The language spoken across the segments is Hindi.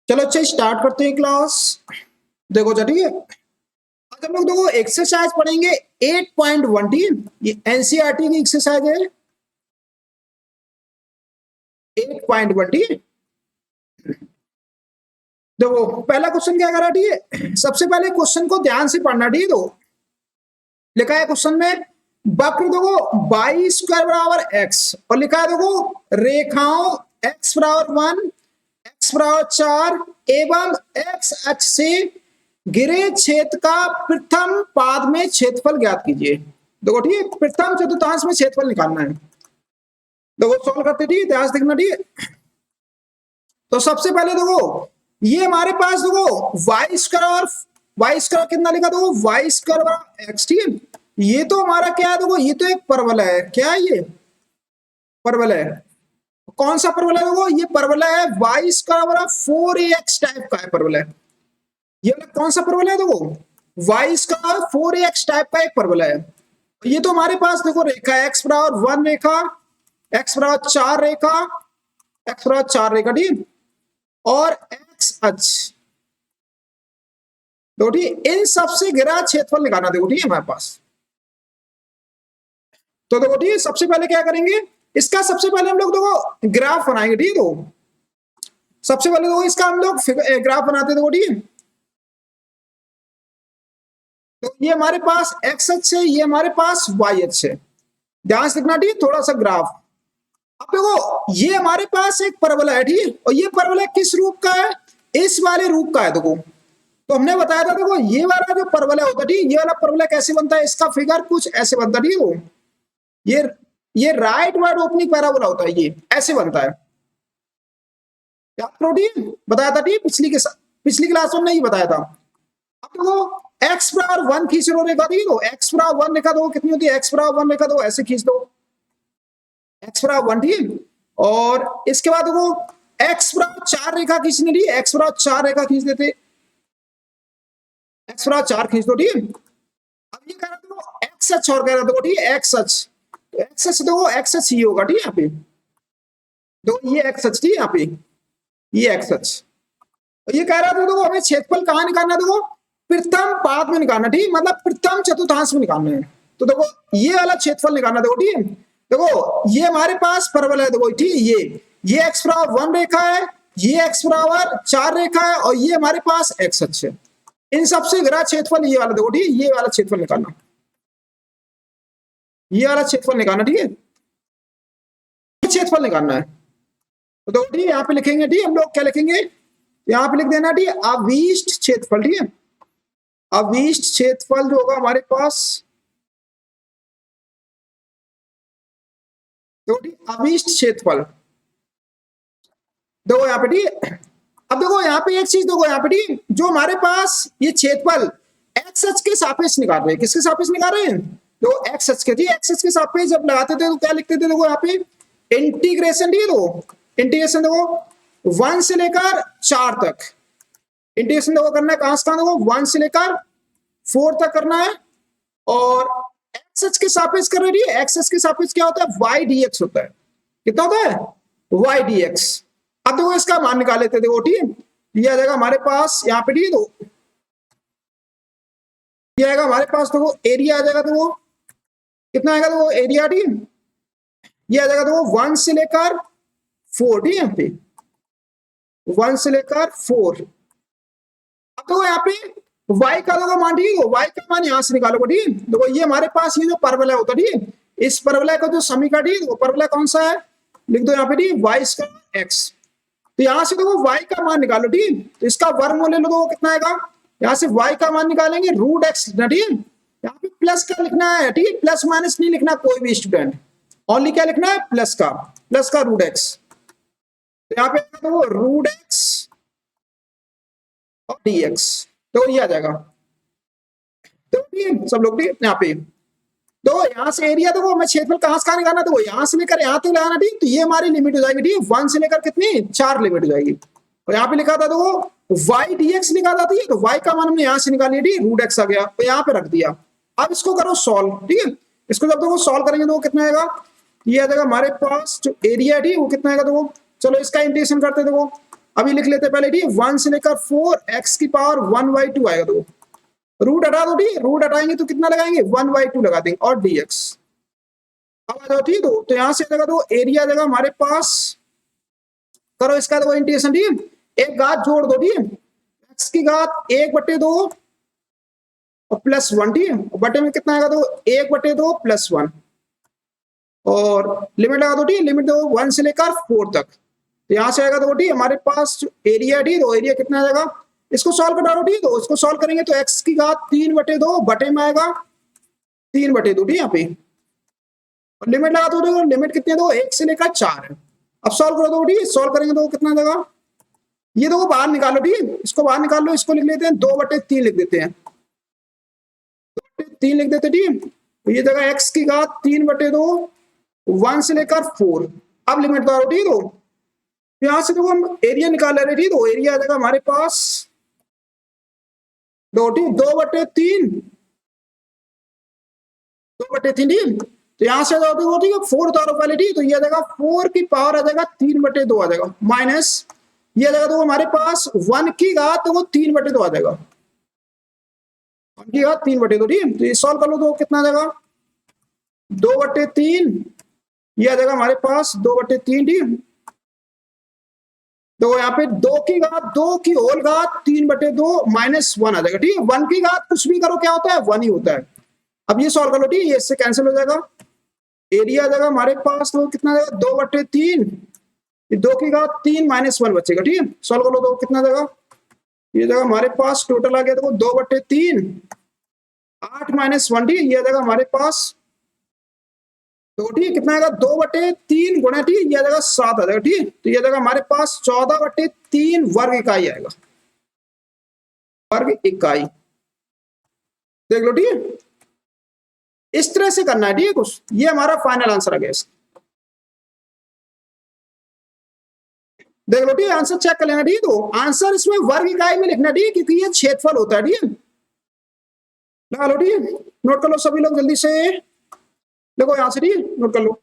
चलो अच्छा स्टार्ट करते हैं क्लास। देखो ठीक है, आज हम लोग देखो एक्सरसाइज पढ़ेंगे 8.1। ठीक है, ये एनसीईआरटी की एक्सरसाइज है 8.1। ठीक है, देखो पहला क्वेश्चन क्या करा। ठीक है, सबसे पहले क्वेश्चन को ध्यान से पढ़ना। ठीक है, तो लिखा है क्वेश्चन में वक्र देखो वाई स्क्वायर बराबर एक्स और लिखा है देखो रेखाओं एक्स बराबर 1, एक्स बराबर 4 एवं एक्स अक्ष से गिरे क्षेत्र का प्रथम पाद में क्षेत्रफल ज्ञात कीजिए। देखो ठीक है, प्रथम चतुर्थांश में क्षेत्रफल निकालना है। देखो सॉल्व करते। ठीक है, ध्यान से देखना। ठीक है, तो सबसे पहले देखो ये हमारे पास देखो वाई स्क्वायर कितना लिखा, देखो वाई स्क्वायर बराबर एक्स। ठीक है, ये तो हमारा क्या है, देखो ये तो एक परवलय है। क्या है ये? परवलय है। कौन सा परवलय है? देखो ये परवलय है वाई स्क्वायर बराबर 4ax टाइप का है परवलय। ये कौन सा परवलय है? देखो वाई स्क्वायर 4ax टाइप का एक परवलय है। ये तो हमारे पास देखो रेखा है एक्स बराबर 1 रेखा, एक्स बराबर 4 रेखा, एक्स बराबर 4 रेखा। ठीक, और एक्स अक्ष। देखो ठीक, इन सबसे घिरा क्षेत्रफल निकालना। देखो ठीक है हमारे पास, तो देखो ठीक है सबसे पहले क्या करेंगे, इसका सबसे पहले हम लोग देखो ग्राफ बनाएंगे। ठीक है, तो सबसे पहले देखो इसका हम लोग ग्राफ बनाते। देखो ठीक है, तो ये हमारे पास एक्स अक्ष है, ये हमारे पास वाई अक्ष है। ध्यान से देखना। ठीक है, थोड़ा सा ग्राफ। अब देखो ये हमारे पास एक परवलय है। ठीक है, और ये परवलय किस रूप का है? इस वाले रूप का है। देखो तो हमने बताया था देखो ये वाला जो परवलय होता है, ठीक, ये वाला परवलय कैसे बनता है, इसका फिगर कुछ ऐसे बनता है। ठीक है, ये ये राइट वर्ड ओपनिंग पैराबोला होता है, ये ऐसे बनता है। क्या प्रोटीन बताया था? ठीक, पिछली क्लास में नहीं बताया था। अब देखो एक्स बराबर 1 खींच लो रेखा। ठीक है, एक्स बराबर 1 रेखा दो कितनी होती है, एक्स बराबर 1 रेखा दो ऐसे खींच दो, एक्स बराबर 1। ठीक, और इसके बाद देखो एक्स बराबर 4 रेखा खींचनी थी, एक्स बराबर 4 रेखा खींच देते, एक्स बराबर 4 खींच दो। ठीक है, अब ये कह रहा देखो एक्स अक्ष और कह रहा देखो ठीक है एक्स अक्ष, तो एक्स अक्ष देखो एक्स अक्ष ये होगा। ठीक है, यहाँ पे देखो ये एक्स अक्ष, ठीक है यहाँ पे ये एक्स अक्ष। तो ये कह रहा था देखो हमें क्षेत्रफल कहाँ निकालना है, देखो प्रथम पाद में निकालना। ठीक, मतलब प्रथम चतुर्थांश में निकालना है। तो देखो ये वाला क्षेत्रफल निकालना। देखो ठीक है, देखो ये हमारे पास परवलय है। देखो ठीक, ये एक्स बराबर 1 रेखा है, ये एक्स बराबर 4 रेखा है, और ये हमारे पास एक्स अक्ष है। इन सबसे घिरा क्षेत्रफल ये वाला। देखो ठीक, ये वाला क्षेत्रफल निकालना, ये वाला क्षेत्रफल निकालना। ठीक है, क्षेत्रफल निकालना है। तो देखो ठीक यहाँ पे लिखेंगे। ठीक, हम लोग क्या लिखेंगे, यहाँ पे लिख देना ठीक, अभीष्ट क्षेत्रफल। ठीक है, अभीष्ट क्षेत्रफल जो होगा हमारे पास, देखो ठीक अभीष्ट क्षेत्रफल। देखो यहाँ पे ठीक, अब देखो यहाँ पे एक चीज देखो यहाँ पे ठीक, जो हमारे पास ये क्षेत्रफल एक्स अक्ष के सापेक्ष निकाल रहे हैं, किसके सापेक्ष निकाल रहे हैं, तो एक्स अक्ष के। ठीक, एक्स अक्ष के सापेक्ष जब लगाते थे तो क्या लिखते थे, देखो यहाँ पे इंटीग्रेशन। ठीक है, तो इंटीग्रेशन देखो 1 से लेकर 4 तक इंटीग्रेशन देखो करना है। कहां से कहां, देखो 1 से लेकर 4 तक करना है, और एक्स अक्ष के सापेक्ष कर रही है। एक्स अक्ष के सापेक्ष क्या होता है, वाई डीएक्स होता है। कितना होता है, वाई डीएक्स। अब देखो इसका मान निकाल लेते, देखो ठीक, ये आ जाएगा हमारे पास यहाँ पे। ठीक, तो ये आएगा हमारे पास, देखो एरिया आ जाएगा, देखो कितना आएगा, देखो एरिया। ठीक, ये आ जाएगा देखो 1 से लेकर 4। ठीक, यहाँ पे 1 से लेकर 4। अब देखो यहाँ पे y का देखो मान। ठीक है, y का मान यहाँ से निकालोगे। ठीक, देखो ये हमारे पास ये जो परवलय होता है, ठीक, इस परवलय का जो समीकरण, ठीक, वो परवलय कौन सा है, लिख दो यहाँ पे ठीक, वाई स्क्वायर एक्स। तो यहाँ से देखो y का मान निकालो। ठीक, तो इसका वर्गमूल ले लो, कितना आएगा, यहाँ से y का मान निकालेंगे √x लिखना। ठीक, यहाँ पे प्लस का लिखना है। ठीक, प्लस माइनस नहीं लिखना कोई भी स्टूडेंट, ओनली क्या लिखना है, प्लस का √x। तो यहाँ पे देखो √x और dx, तो ये आ जाएगा। तो सब लोग ठीक यहाँ पे, तो यहाँ से एरिया देखो मैं क्षेत्रफल कहां से कहां निकालना, देखो यहाँ से लेकर यहाँ तक लगाना। ठीक, तो ये हमारी लिमिट हो जाएगी। ठीक, 1 से लेकर कितनी 4 लिमिट हो जाएगी। और यहाँ पे लिखा था देखो वाई डीएक्स लिखा था, ठीक है, तो वाई का मान हमने यहाँ से निकाल लिया। ठीक, √x आ गया, तो यहाँ पे रख दिया। अब इसको करो सॉल्व। ठीक है, इसको जब देखो सॉल्व करेंगे तो कितना आएगा, ये आ जाएगा हमारे पास जो एरिया है वो कितना आएगा देखो। चलो इसका इंटीग्रेशन करते देखो, अभी लिख लेते पहले डी 1 से लेकर 4 एक्स की पावर 1/2 आएगा देखो। रूट हटा दो डी, रूट हटाएंगे तो कितना लगाएंगे 1/2 लगा देंगे और dx। अब आ जाओ ठीक है, तो यहां से लगा दो एरिया जगह हमारे पास, करो इसका देखो इंटीग्रेशन डी, एक घात जोड़ दो डी, एक्स की घात 1/2 और +1 डी, बटे में कितना आएगा तो 1/2 +1 और लिमिट लगा दो डी, लिमिट दो 1 से लेकर 4 तक। तो यहां से आएगा तो डी हमारे पास जो एरिया डी, तो एरिया कितना आ जाएगा, इसको सॉल्व कर डालो डी, तो इसको सॉल्व करेंगे तो एक्स की घात 3/2 बटे में आएगा 3/2 डी यहाँ पे, और लिमिट लगा दो, लिमिट कितने दो 1 से लेकर 4 है। अब सॉल्व कर दो डी, सॉल्व करेंगे तो कितना देगा, ये दो बाहर निकालो डी, इसको बाहर निकाल लो, इसको लिख लेते हैं 2/3 लिख देते हैं, 2/3 लिख देते डी, तो ये जगह एक्स की घात 3/2 1 से लेकर 4। अब लिमिट दो डी, दो यहां से देखो हम एरिया निकाल रहे डी, तो एरिया आ जाएगा हमारे पास 2/3 डी, तो यहां से ठीक है 4 उतारो पहले डी, तो ये आ जाएगा 4 की पावर आ जाएगा 3/2 आ जाएगा, माइनस ये आ जाएगा तो हमारे पास 1 की घात तो वो 3/2 आ जाएगा, 1 की घात 3/2 डी, तो ये सॉल्व कर लो तो कितना आ जाएगा 2/3, ये आ जाएगा हमारे पास 2/3 डी, तो यहाँ पे 2 की घात 2 की होल घात 3/2 -1 आ जाएगा, ठीक है। 1 की घात कुछ भी करो क्या होता है 1 ही होता है। अब ये सॉल्व कर लो, ठीक है, ये इससे कैंसिल हो जाएगा, एरिया आ जाएगा हमारे पास तो कितना आ जाएगा 2/3, 2 की घात 3 -1 बचेगा, ठीक है। सॉल्व कर लो तो कितना देगा, ये जगह हमारे पास टोटल आ गया देखो 2/3 8 -1 डी, ये जगह हमारे पास तो ठीक कितना आएगा 2/3 गुणा टी, ये जगह 7 आ जाएगा, ठीक। तो ये जगह हमारे पास 14/3 वर्ग इकाई आएगा, वर्ग इकाई, देख लो, ठीक है। इस तरह से करना है, ठीक है कुछ, ये हमारा फाइनल आंसर आ गया इसका। देख लो ठीक, आंसर चेक कर लेना, ठीक। तो आंसर इसमें वर्ग इकाई में लिखना, ठीक, क्योंकि ये क्षेत्रफल होता है, ठीक। लगा लो, ठीक, नोट कर लो सभी लोग जल्दी से, देखो यहां से, ठीक, नोट कर लो।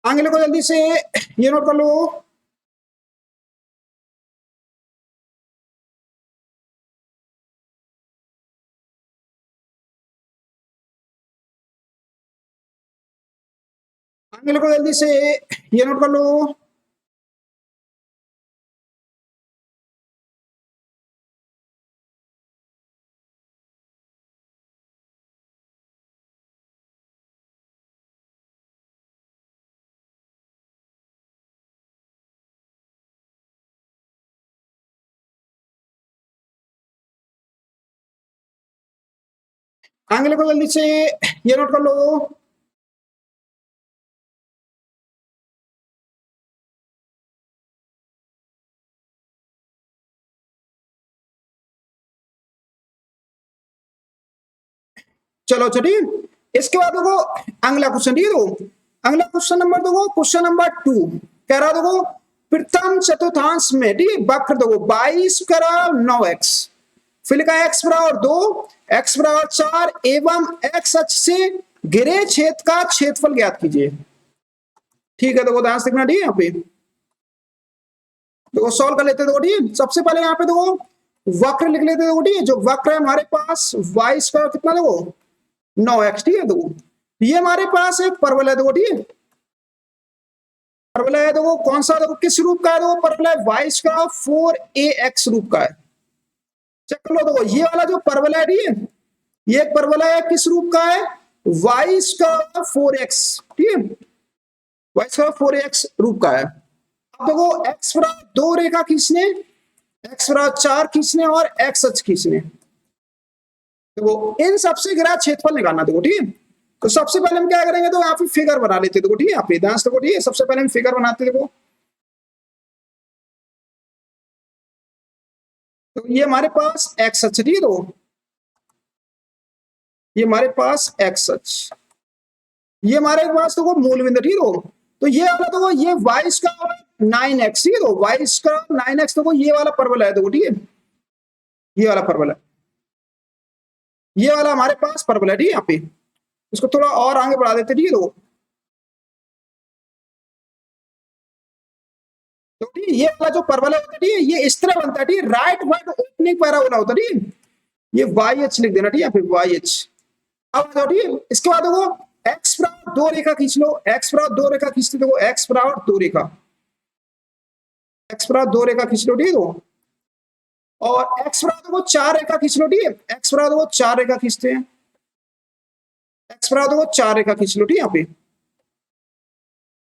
आगे लिखो जल्दी से, ये नोट कर लो। आगे लिखो जल्दी से, ये नोट कर लो। आगे लिखो जल्दी से, ये नोट कर लो। चलो चलिए, इसके बाद देखो अगला क्वेश्चन, ठीक है। अगला क्वेश्चन नंबर देखो, क्वेश्चन नंबर 2 कह रहा देखो प्रथम चतुर्थांश में, ठीक, वक्र देखो 22 9x, फिर लिखा x बराबर 2, x बराबर 4 एवं x अक्ष से घिरे क्षेत्र का क्षेत्रफल ज्ञात कीजिए, ठीक है। देखो ध्यान से देखना, ठीक, यहाँ पे देखो सॉल्व कर लेते देखो, ठीक। सबसे पहले यहाँ पे देखो वक्र लिख लेते देखो, ठीक, जो वक्र है हमारे पास y² कितना देखो 9x, ठीक है। देखो ये हमारे पास एक परवल है देखो, ठीक, परवल है देखो, कौन सा देखो किस रूप का है, देखो परवल है y² 4ax रूप का है। चेक कर लो, देखो ये वाला जो परवल है, ठीक, ये एक परवल है किस रूप का है y² 4x, ठीक, y² 4ax रूप का है। अब देखो x बराबर 2 रेखा खींचने, x बराबर 4 खींचने और x अक्ष खींचने, देखो इन सबसे घिरा क्षेत्रफल निकालना, देखो ठीक। तो सबसे पहले हम क्या करेंगे, तो यहाँ पे फिगर बना लेते देखो, ठीक है। यहाँ पे ध्यान से देखो, ठीक है, सबसे पहले हम फिगर बनाते देखो, तो ये हमारे पास x अक्ष, ठीक है। तो ये हमारे पास x अक्ष, ये हमारे पास तो वो मूल बिंदु, ठीक है। तो ये वाला तो वो ये वाई स्क्वायर 9x, ठीक है। तो वाई स्क्वायर 9x तो वो ये वाला परवल है, देखो ठीक है, ये वाला परवल है, ये वाला हमारे पास परवल है, ठीक है। यहाँ पे इसको थोड़ा और आगे बढ़ा देते, ठीक है। तो ठीक है, ये वाला जो परवल होता है, ठीक है, ये इस तरह बनता है, ठीक है, राइट वर्ड ओपनिंग पैराबोला होता है, ठीक है। ये वाई एच लिख देना, ठीक है, फिर वाई एच। अब बताओ, ठीक है, इसके बाद देखो एक्स बराबर दो रेखा खींच लो, एक्स बराबर दो रेखा खींचते, देखो एक्स बराबर दो रेखा, एक्स बराबर दो रेखा खींच लो, ठीक है। और एक्स बराबर देखो चार रेखा खींच लो, ठीक है, एक्स बराबर देखो चार रेखा खींचते हैं, एक्स बराबर देखो चार रेखा खींच लो, ठीक है। यहाँ पे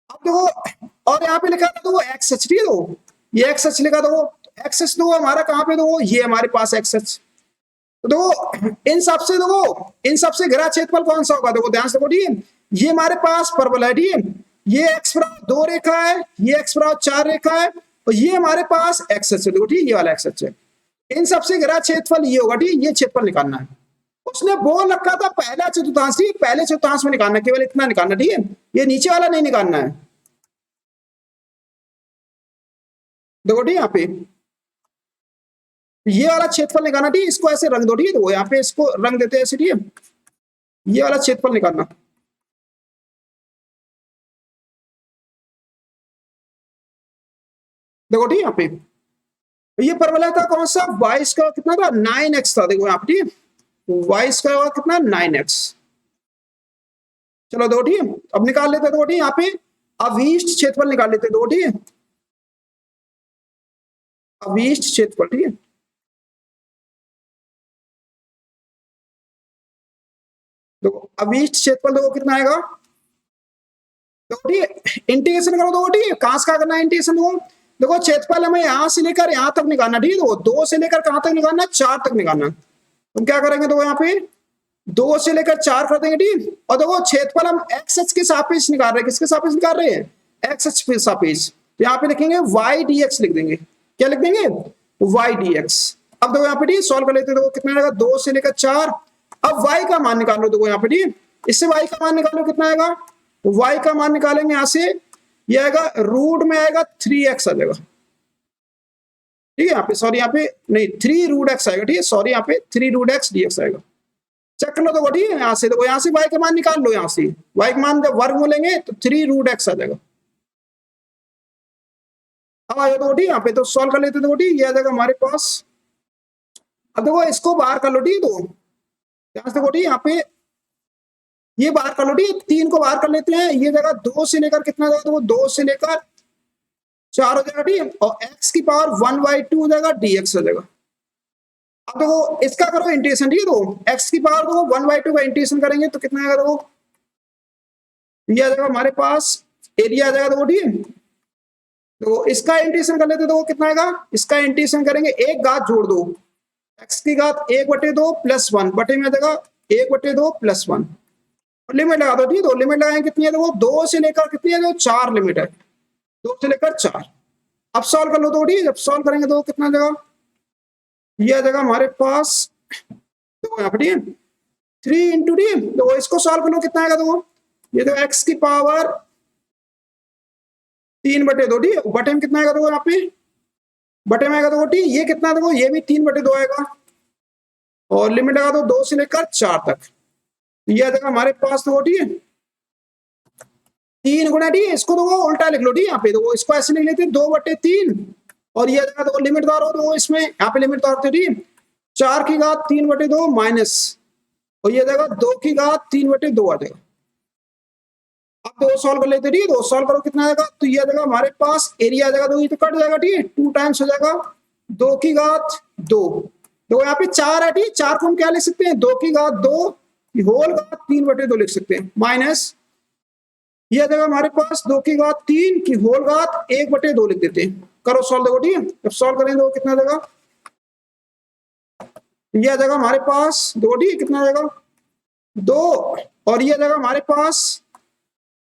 अब देखो, और यहाँ पे लिखा था तो वो एक्स एच, ठीक है। तो ये एक्स एच लिखा था वो एक्स एच, तो हमारा कहाँ पे, तो ये हमारे पास एक्स एच। तो देखो इन सबसे, देखो इन सबसे घिरा क्षेत्रफल कौन सा होगा, देखो ध्यान से देखो, ठीक है। ये हमारे पास परवल है, ठीक है, ये एक्स बराबर दो रेखा है, ये एक्स बराबर चार रेखा है, और ये हमारे पास एक्स एच है, देखो ठीक है, ये वाला एक्स एच है। इन सबसे घिरा क्षेत्रफल ये होगा, ठीक है, ये क्षेत्रफल निकालना है। उसने बोल रखा था पहला चतुर्थांश, पहले चतुर्थांश में निकालना, केवल इतना निकालना, ठीक है, ये नीचे वाला नहीं निकालना है। देखो ठीक है, यहाँ पे ये वाला क्षेत्रफल निकालना, ठीक है, इसको ऐसे रंग दो, ठीक है। तो यहाँ पे इसको रंग देते हैं ऐसे, ठीक है, ये वाला क्षेत्रफल निकालना। देखो ठीक है, यहाँ पे ये परवलय था कौन सा, वाई का कितना था, 9x था, देखो यहाँ पे, ठीक है, वाई का कितना 9x। चलो दो, ठीक है, अब निकाल लेते, दो, ठीक है, यहाँ पे अभीष्ट क्षेत्रफल निकाल लेते, दो, ठीक है, अभीष्ट क्षेत्रफल, ठीक है। देखो अभीष्ट क्षेत्रफल देखो कितना आएगा, देखो ठीक है, इंटीग्रेशन करो, देखो ठीक है, कहां से कहां करना है इंटीग्रेशन, देखो देखो क्षेत्रफल हमें यहां से लेकर यहां तक निकालना, ठीक है। देखो दो से लेकर कहां तक निकालना, चार तक निकालना। तुम क्या करेंगे, देखो यहाँ पे दो से लेकर चार कर देंगे, ठीक। और देखो क्षेत्रफल हम एक्स एच के सापेक्ष निकाल रहे हैं, किसके सापेक्ष निकाल रहे हैं, एक्स एच के सापेक्ष। तो यहाँ पे लिखेंगे वाई डी एक्स लिख देंगे, क्या लिख देंगे, वाई डी एक्स। अब देखो यहाँ पे ठीक सॉल्व कर लेते हैं, देखो कितना आएगा, दो से लेकर चार। अब वाई का मान निकालो, देखो यहाँ पे ठीक, इससे वाई का मान निकालो, कितना आएगा, वाई का मान निकालेंगे यहाँ से, ये आएगा रूट में आएगा 3x आ जाएगा, ठीक है। यहाँ पे सॉरी, यहाँ पे नहीं, 3 रूट एक्स आएगा, ठीक है, सॉरी, यहाँ पे 3 रूट एक्स डी एक्स आएगा। चेक कर लो, देखो ठीक है, यहाँ से देखो, यहाँ से y का मान निकाल लो, यहाँ से y का मान जब वर्ग में लेंगे तो 3 रूट एक्स आ जाएगा। अब आ जाओ ठीक, यहाँ पे तो सॉल्व कर लेते, देखो ठीक, ये आ जाएगा हमारे पास। अब देखो इसको बाहर कर लो, ठीक, तो यहाँ से देखो ठीक, यहाँ पे ये बाहर कर लो, ठीक, तीन को बाहर कर लेते हैं, ये जगह दो से लेकर कितना जाएगा, तो दो से लेकर चार हो जाएगा, ठीक, और x की पावर 1/2 हो जाएगा, dx हो जाएगा। अब देखो इसका करो इंटीग्रेशन, ठीक है, तो x की पावर को 1/2 का इंटीग्रेशन करेंगे तो कितना आएगा, देखो ये आ जाएगा हमारे पास, एरिया आ जाएगा, देखो ठीक है। तो इसका इंटीग्रेशन कर लेते, देखो कितना आएगा, इसका इंटीग्रेशन करेंगे, एक घात जोड़ दो, x की घात 1/2 + 1 बटे में आ जाएगा 1/2 + 1, और लिमिट लगा दो, ठीक, तो लिमिट लगाएंगे कितनी है, देखो दो से लेकर कितनी है, देखो चार लिमिट है, दो से लेकर चार। अब सॉल्व कर लो, तो ठीक, जब सॉल्व करेंगे तो कितना आ जाएगा, ये आ जाएगा हमारे पास, देखो यहाँ पे ठीक है, 3 इंटू डी, देखो इसको सॉल्व कर लो, कितना आएगा, देखो ये तो x की पावर 3/2, ठीक, बटे में कितना आएगा, देखो यहाँ पे बटे में आएगा, देखो ठीक, ये कितना, देखो ये भी 3/2 आएगा, और लिमिट लगा दो दो से लेकर चार तक, ये आ जाएगा हमारे पास, देखो ठीक है 3 गुना, ठीक, इसको देखो उल्टा लिख लो, ठीक, यहाँ पे देखो इसको ऐसे लिख लेते हैं 2/3, और ये आ जाएगा, देखो लिमिट दार हो, देखो इसमें यहाँ पे लिमिट दार थे, ठीक, 4 की घात 3/2 माइनस, और ये आ जाएगा 2 की घात 3/2 आ जाएगा। अब दो सॉल्व कर लेते, ठीक, दो सॉल्व करो, कितना आएगा, तो ये आ जाएगा हमारे पास, एरिया आ जाएगा, दो ये तो कट जाएगा, ठीक, 2 टाइम्स हो जाएगा 2 की घात 2, देखो यहाँ पे 4 है, ठीक, 4 को हम क्या लिख सकते हैं, 2 की घात 2 होल घात 3/2 लिख सकते हैं, माइनस ये आ जाएगा हमारे पास 2 की घात 3 की होल घात 1/2 लिख देते हैं। करो सॉल्व, देखो ठीक है, जब सॉल्व करेंगे तो कितना आ जाएगा, ये आ जाएगा हमारे पास, देखो ठीक, कितना आ जाएगा 2, और ये आ जाएगा हमारे पास,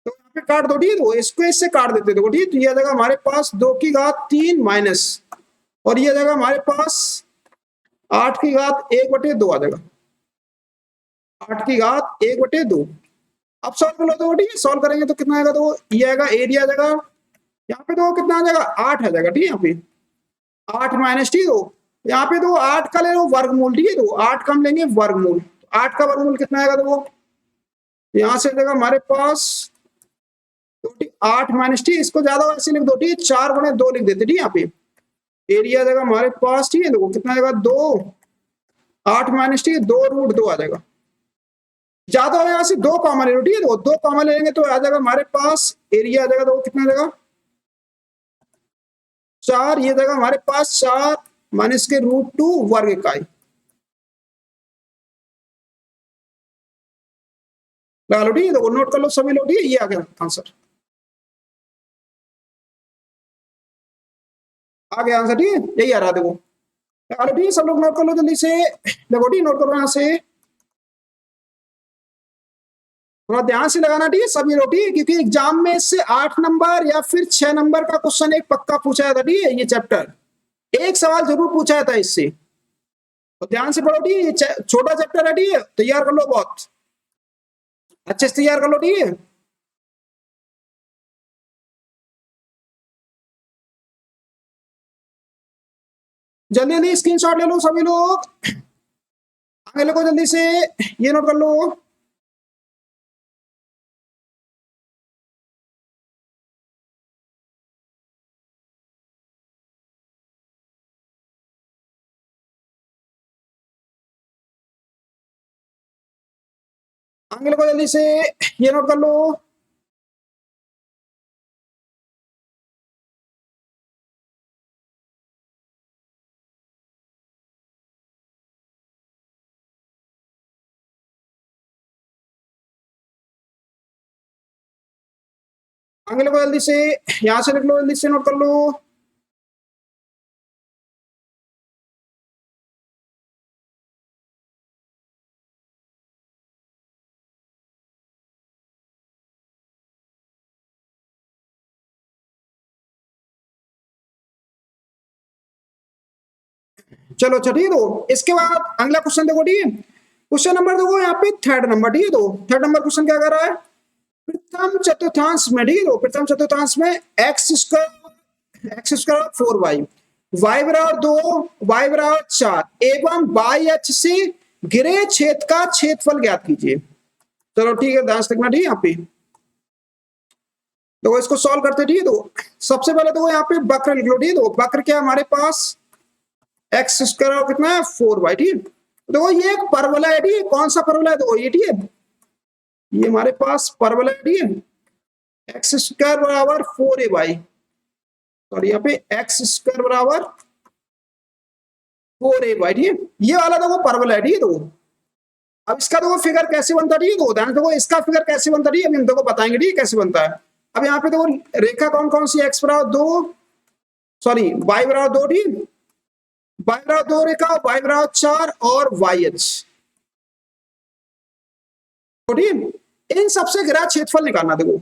तो यहाँ पे काट दो, ठीक, तो इसको इससे काट देते, देखो ठीक, तो ये आ जाएगा हमारे पास 2 की घात 3 माइनस, और ये आ जाएगा हमारे पास 8 की घात 1/2 आ जाएगा, 8 की घात 1/2। अब सॉल्व कर लो तो ठीक है, सॉल्व करेंगे तो कितना आएगा, तो ये आएगा एरिया आ जाएगा यहाँ पे, तो कितना आ जाएगा 8 आ जाएगा, ठीक है। यहाँ पे 8 माइनस, ठीक है, यहाँ पे तो 8 का ले लो वर्गमूल, ठीक है, तो 8 का हम लेंगे वर्गमूल, 8 का वर्गमूल कितना आएगा, तो यहाँ से जाएगा हमारे पास 8 माइनस, ठीक, इसको ज्यादा ऐसे लिख दो, ठीक है, 4 गुणे 2 लिख देते, ठीक है। यहाँ पे एरिया जाएगा हमारे पास, ठीक है, देखो कितना आएगा 2, 8 माइनस, ठीक है, 2√2 आ जाएगा। ज्यादा हो यहाँ से 2 कॉमन ले लो, ठीक है, देखो 2 कॉमन लेंगे तो आ जाएगा हमारे पास एरिया आ जाएगा, तो कितना आ जाएगा 4, ये जाएगा हमारे पास 4 माइनस के √2 वर्ग इकाई। लगा लो, ठीक है, देखो नोट कर लो सभी लोग, ठीक है, ये आ गया आंसर, आ गया आंसर, ठीक है, यही आ रहा है, देखो लगा लो, ठीक है, सब लोग नोट कर लो जल्दी से, देखो ठीक नोट करो यहाँ से, थोड़ा ध्यान से लगाना, ठीक है सभी लोग, ठीक है, क्योंकि एग्जाम में इससे 8 नंबर या फिर 6 नंबर का क्वेश्चन एक पक्का पूछा जाता, ठीक है, ये चैप्टर एक सवाल जरूर पूछा जाता है इससे, तो ध्यान से पढ़ो, ठीक है, ये छोटा चैप्टर है, ठीक है, तैयार कर लो, बहुत अच्छे से तैयार कर लो, ठीक है। जल्दी जल्दी स्क्रीनशॉट ले लो सभी लोग, आगे लोगों जल्दी से ये नोट कर लो, आगे लोगों जल्दी से ये नोट कर लो, आगे लोगों जल्दी से यहाँ से लिख लो, जल्दी से नोट कर लो, चलो अच्छा, ठीक है, तो इसके बाद अगला क्वेश्चन देखो, ठीक है, क्वेश्चन नंबर देखो यहाँ पे थर्ड नंबर, ठीक है, तो थर्ड नंबर क्वेश्चन क्या कर रहा है, प्रथम चतुर्थांश में, ठीक है, तो प्रथम चतुर्थांश में x² 4y, y बराबर 2, y बराबर 4 एवं y अक्ष से घिरे छेद का क्षेत्रफल ज्ञात कीजिए। चलो ठीक है, ध्यान से देखना, ठीक है, यहाँ पे तो इसको सॉल्व करते, ठीक है, तो सबसे पहले तो यहाँ पे वक्र लिख लो, ठीक है, तो वक्र क्या हमारे पास x² कितना है 4y, ठीक है, देखो ये एक परवलय है, ठीक है, कौन सा परवलय है, देखो ये, ठीक है, ये हमारे पास परवलय है, ठीक है, x² बराबर 4ay, और यहाँ पे x² बराबर 4ay, ठीक है, ये वाला देखो परवलय है, ठीक है, तो अब इसका देखो फिगर कैसे बनता है, ठीक है, तो ध्यान देखो इसका फिगर कैसे बनता है, ठीक है, अभी हम देखो बताएंगे, ठीक है, कैसे बनता है। अब यहाँ पे देखो रेखा कौन कौन सी, x बराबर 2, सॉरी y बराबर 2, ठीक, y बराबर 2 रेखा, y बराबर 4 और y अक्ष, ठीक, इन सबसे घिरा क्षेत्रफल निकालना, देखो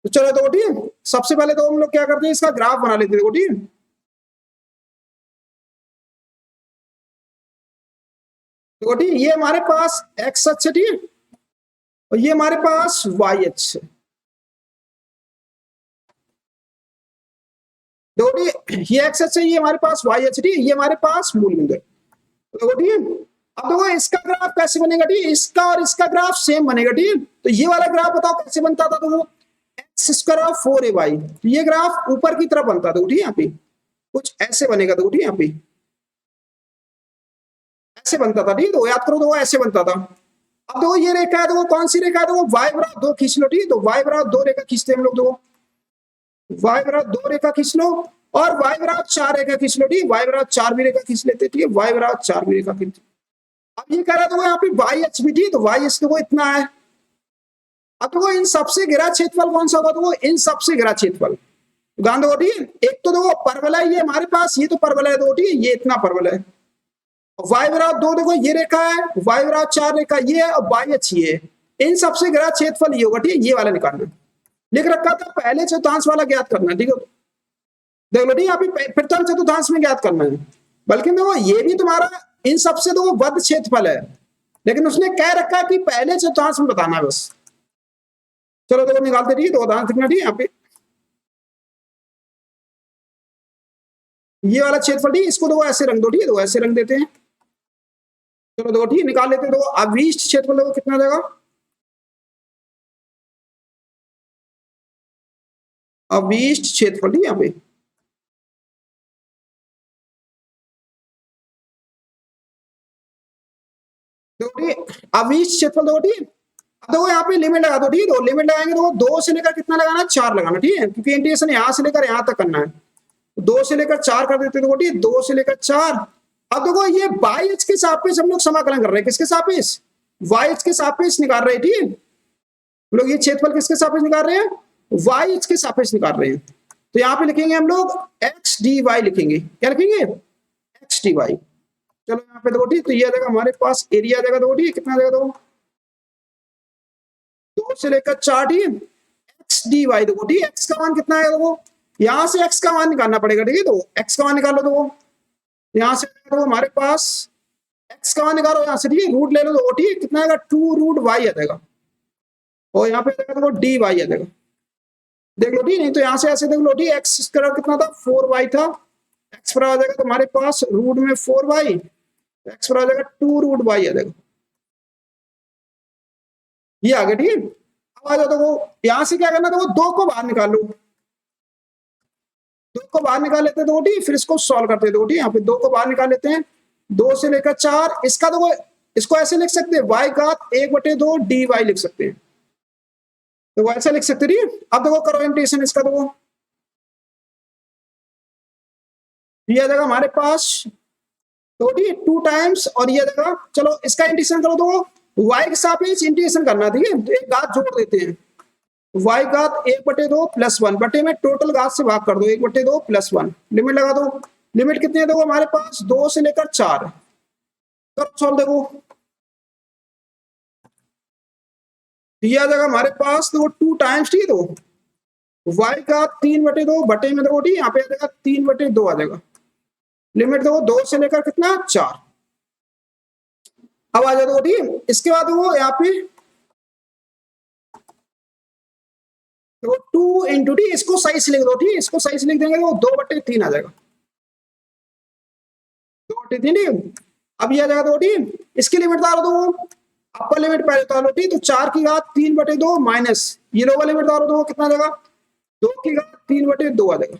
तो चलो देखो, ठीक, सबसे पहले तो हम लोग क्या करते हैं, इसका ग्राफ बना लेते हैं, देखो ठीक, देखो ठीक, ये हमारे पास x अक्ष है, ठीक, और ये हमारे पास y अक्ष है, देखो ठीक, ये x अक्ष है, ये हमारे पास y अक्ष, ठीक, ये हमारे पास मूल बिंदु है, देखो ठीक। अब देखो इसका ग्राफ कैसे बनेगा, ठीक, इसका और इसका ग्राफ सेम बनेगा, ठीक, तो ये वाला ग्राफ बताओ कैसे बनता था, तो वो x² 4ay, तो ये ग्राफ ऊपर की तरफ बनता था, ठीक, यहाँ पे कुछ ऐसे बनेगा, देखो ठीक, यहाँ पे ऐसे बनता था, ठीक, तो याद करो, तो वो ऐसे बनता था। अब देखो ये रेखा है, तो कौन सी रेखा है, तो y बराबर 2 खींच लो, ठीक, तो y बराबर 2 रेखा खींचते हम लोग, देखो y बराबर 2 रेखा खींच लो, और y बराबर 4 रेखा खींच लो, ठीक, y बराबर 4 भी रेखा खींच लेते, ठीक है, y बराबर 4 भी रेखा खींच। अब ये कह रहा था यहाँ पे y अक्ष भी, ठीक, तो y अक्ष तो इतना है। अब तो इन सबसे घिरा क्षेत्रफल कौन सा होगा, तो वो इन सबसे घिरा क्षेत्रफल, ध्यान दो, ठीक, एक तो देखो परवलय ये हमारे पास, ये तो परवलय है, दो, ठीक, ये इतना परवलय है, y बराबर 2 देखो ये रेखा है, y बराबर 4 रेखा ये है, और y अक्ष ये है, इन सबसे घिरा क्षेत्रफल ये होगा, ठीक, ये वाला निकालना लिख रखा था, पहले चतुर्थांश वाला ज्ञात करना, ठीक है, देख लो, ठीक, यहाँ पे प्रथम चतुर्थांश में ज्ञात करना है, बल्कि देखो ये भी तुम्हारा इन सबसे तो बद्ध क्षेत्रफल है, लेकिन उसने कह रखा है कि पहले चतुर्थांश में बताना है बस, चलो देखो निकालते रहिए, तो ध्यान रखना ठीक है यहाँ पे। ये वाला क्षेत्रफल ठीक है, इसको देखो ऐसे रंग दो ठीक है, तो ऐसे रंग देते हैं। चलो देखो ठीक है, निकाल लेते हैं। देखो अभीष्ट क्षेत्रफल देखो कितना देगा, अभीष्ट क्षेत्रफल ठीक है यहाँ पे। देखो ठीक है, अभीष्ट क्षेत्रफल देखो ठीक है। अब देखो यहाँ पे लिमिट लगा दो ठीक है, तो लिमिट लगाएंगे तो 2 से लेकर कितना लगाना, 4 लगाना ठीक है, क्योंकि इंटीग्रेशन यहाँ से लेकर यहाँ तक करना है। 2 से लेकर 4 कर देते देखो ठीक है, 2 से लेकर 4। अब देखो ये वाई एच के सापेक्ष हम लोग समाकलन कर रहे हैं, किसके सापेक्ष, वाई एच के सापेक्ष निकाल रहे हैं ठीक है। हम लोग ये क्षेत्रफल किसके सापेक्ष निकाल रहे हैं, वाई एच के सापेक्ष निकाल रहे हैं। तो यहाँ पे लिखेंगे हम लोग एक्स डी वाई लिखेंगे, क्या लिखेंगे, एक्स डी वाई। चलो यहाँ पे देखो ठीक, तो ये आ जाएगा हमारे पास एरिया आ जाएगा देखो ठीक, कितना आ जाएगा देखो, 2 से लेकर 4 ठीक है, एक्स डी वाई देखो ठीक है, एक्स का मान कितना है देखो, यहाँ से एक्स का मान निकालना पड़ेगा ठीक है, तो एक्स का मान निकालो देखो, यहाँ से तो हमारे पास एक्स का मान निकालो यहाँ से ठीक है, रूट ले लो तो ठीक है, कितना आएगा 2 रूट वाई आ जाएगा, और यहाँ पे देखो डी वाई आ जाएगा। देख लो ठीक, नहीं तो यहाँ से ऐसे देख लो ठीक, एक्स स्क्वायर कितना था 4 वाई था, एक्स पर आ जाएगा तो हमारे पास रूट में 4 वाई, एक्स पर आ जाएगा 2 रूट वाई आ जाएगा, ये आ गया ठीक है। अब आ जाओ देखो यहाँ से क्या करना, देखो 2 को बाहर निकालो, 2 को बाहर निकाल लेते हैं दो ठीक, फिर इसको सॉल्व करते हैं दो ठीक, यहाँ पे 2 को बाहर निकाल लेते हैं, 2 से लेकर 4, इसका देखो इसको ऐसे लिख सकते हैं वाई घात 1/2 डी वाई लिख सकते हैं, तो वो ऐसा लिख सकते हैं। अब देखो करो इंटीग्रेशन इसका, देखो ये आ जाएगा हमारे पास तो ठीक है 2 टाइम्स, और ये आ जाएगा, चलो इसका इंटीग्रेशन करो तो वाई के सापेक्ष इंटीग्रेशन करना ठीक है, तो एक घात जोड़ देते हैं, वाई घात 1/2 प्लस 1 बटे में टोटल घात से भाग कर दो, 1/2 प्लस 1, लिमिट लगा दो। लिमिट कितनी है देखो हमारे पास 2 से लेकर 4, कब सॉल्व देखो, ये आ जाएगा हमारे पास देखो 2 टाइम्स ठीक है, तो वाई का 3/2 बटे में देखो ठीक, यहाँ पे आ जाएगा 3/2 आ जाएगा, लिमिट देखो 2 से लेकर कितना 4। अब आ जाए देखो ठीक, इसके बाद वो यहाँ पे तो 2 इंटू टी, इसको सही से लिख दो ठीक, इसको सही से लिख देंगे तो 2/3 आ जाएगा, 2/3। अब ये आ जाएगा दो ठीक, इसकी लिमिट डालो दो, अपर लिमिट पहले डालो ठीक, तो 4 की घात 3/2 माइनस ये लोअर लिमिट डालो दो, कितना आ जाएगा 2 की घात 3/2 आ जाएगा।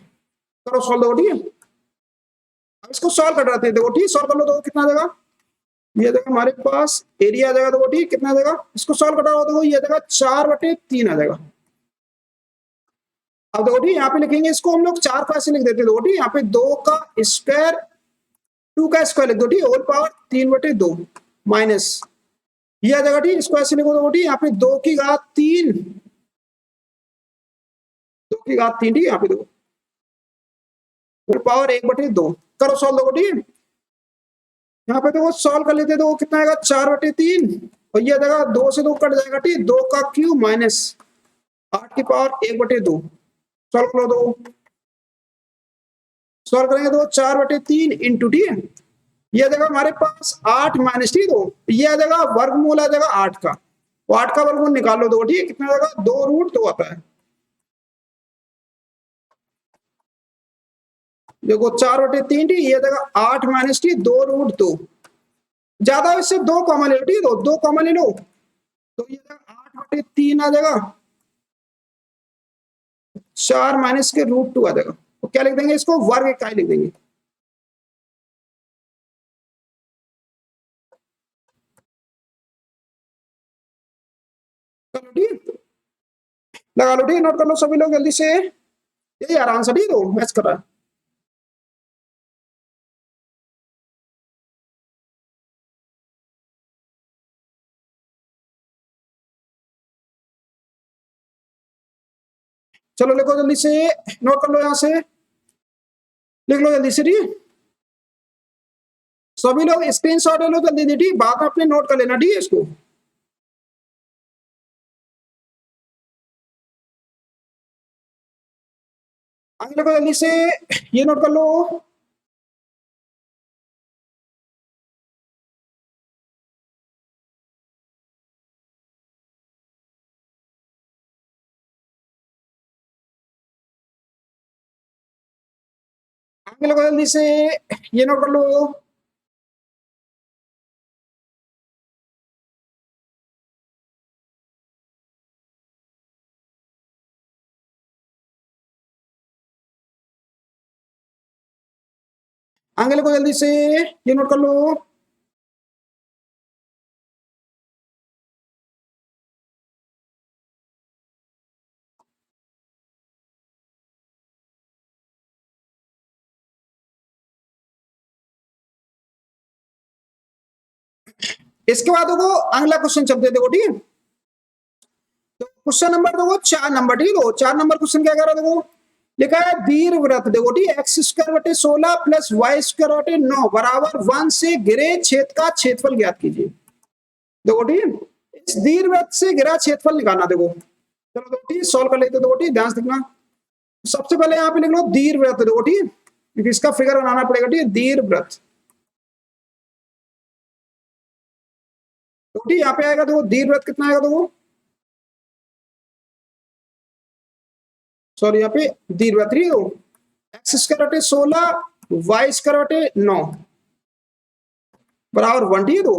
करो सॉल्व दो ठीक है, अब इसको सॉल्व कर रहे थे देखो ठीक, सॉल्व कर लो तो कितना आ जाएगा, ये देखो हमारे पास एरिया आ जाएगा देखो ठीक, कितना आ जाएगा, इसको सॉल्व कर रहा हो तो ये आ जाएगा 4/3 आ जाएगा। अब देखो ठीक यहाँ पे लिखेंगे इसको हम लोग 4 का ऐसे लिख देते देखो ठीक, यहाँ पे 2 का स्क्वायर 2 का स्क्वायर लिख दो ठीक, होल पावर 3/2 माइनस ये आ जाएगा ठीक, इसको ऐसे लिखो देखो ठीक, यहाँ पे 2 की घात 3, 2 की घात 3 ठीक है, यहाँ पे देखो होल पावर 1/2, करो सॉल्व देखो ठीक है, यहाँ पे देखो सॉल्व कर लेते तो कितना आएगा 4/3, और ये आ जाएगा 2 से 2 कट जाएगा ठीक, 2 का क्यूब माइनस 8 की पावर 1/2, सॉल्व करो दो, सॉल्व करेंगे तो 4/3 इंटू टी, ये आ जाएगा हमारे पास 8 माइनस टी, तो ये आ जाएगा वर्गमूल आ जाएगा 8 का, तो 8 का वर्गमूल निकाल लो दो ठीक, कितना आ जाएगा 2√2 आता है। देखो 4/3 टी, ये आ जाएगा 8 माइनस टी 2√2, ज्यादा इससे 2 कॉमन ले लो ठीक, तो 2 कॉमन ले लो तो ये 8/3 आ जाएगा, 4 माइनस के √2 आ जाएगा, तो क्या लिख देंगे इसको वर्ग इकाई लिख देंगे। चलो ठीक, लगा लो ठीक, नोट कर लो सभी लोग जल्दी से, यही आराम से ठीक, तो मैच कर रहा है। चलो लिखो जल्दी से, नोट कर लो यहाँ से, लिख लो जल्दी से ठीक, सभी लोग स्क्रीनशॉट ले लो जल्दी दे ठीक, बाद में अपने नोट कर लेना ठीक है इसको। आगे लिखो जल्दी से, ये नोट कर लो, आगे लोग जल्दी से ये नोट कर लो। आगे लोग जल्दी से ये नोट कर लो। इसके बाद देखो अगला क्वेश्चन चलते देखो, ठीक है। तो क्वेश्चन नंबर देखो 4 नंबर, ठीक है। 4 नंबर क्वेश्चन क्या कह रहा है देखो, लिखा है दीर्घवृत्त देखो, ठीक है, एक्स स्क्वायर बटे 16 प्लस वाई स्क्वायर बटे 9 बराबर 1 से घिरे छेद का क्षेत्रफल ज्ञात कीजिए। देखो ठीक है, इस दीर्घवृत्त से घिरा क्षेत्रफल निकालना। देखो चलो देखो ठीक, सॉल्व कर लेते देखो, ठीक, ध्यान से देखना। सबसे पहले यहाँ पे लिख लो दीर्घवृत्त देखो, ठीक है, क्योंकि इसका फिगर बनाना पड़ेगा, ठीक है, दीर्घवृत्त। तो ठीक यहाँ पे आएगा देखो दीर्घवृत्त कितना आएगा देखो, सॉरी यहाँ पे दीर्घवृत्त ही हो, एक्स स्क्वायर बटे 16 वाई स्क्वायर बटे 9 बराबर 1, ठीक है। तो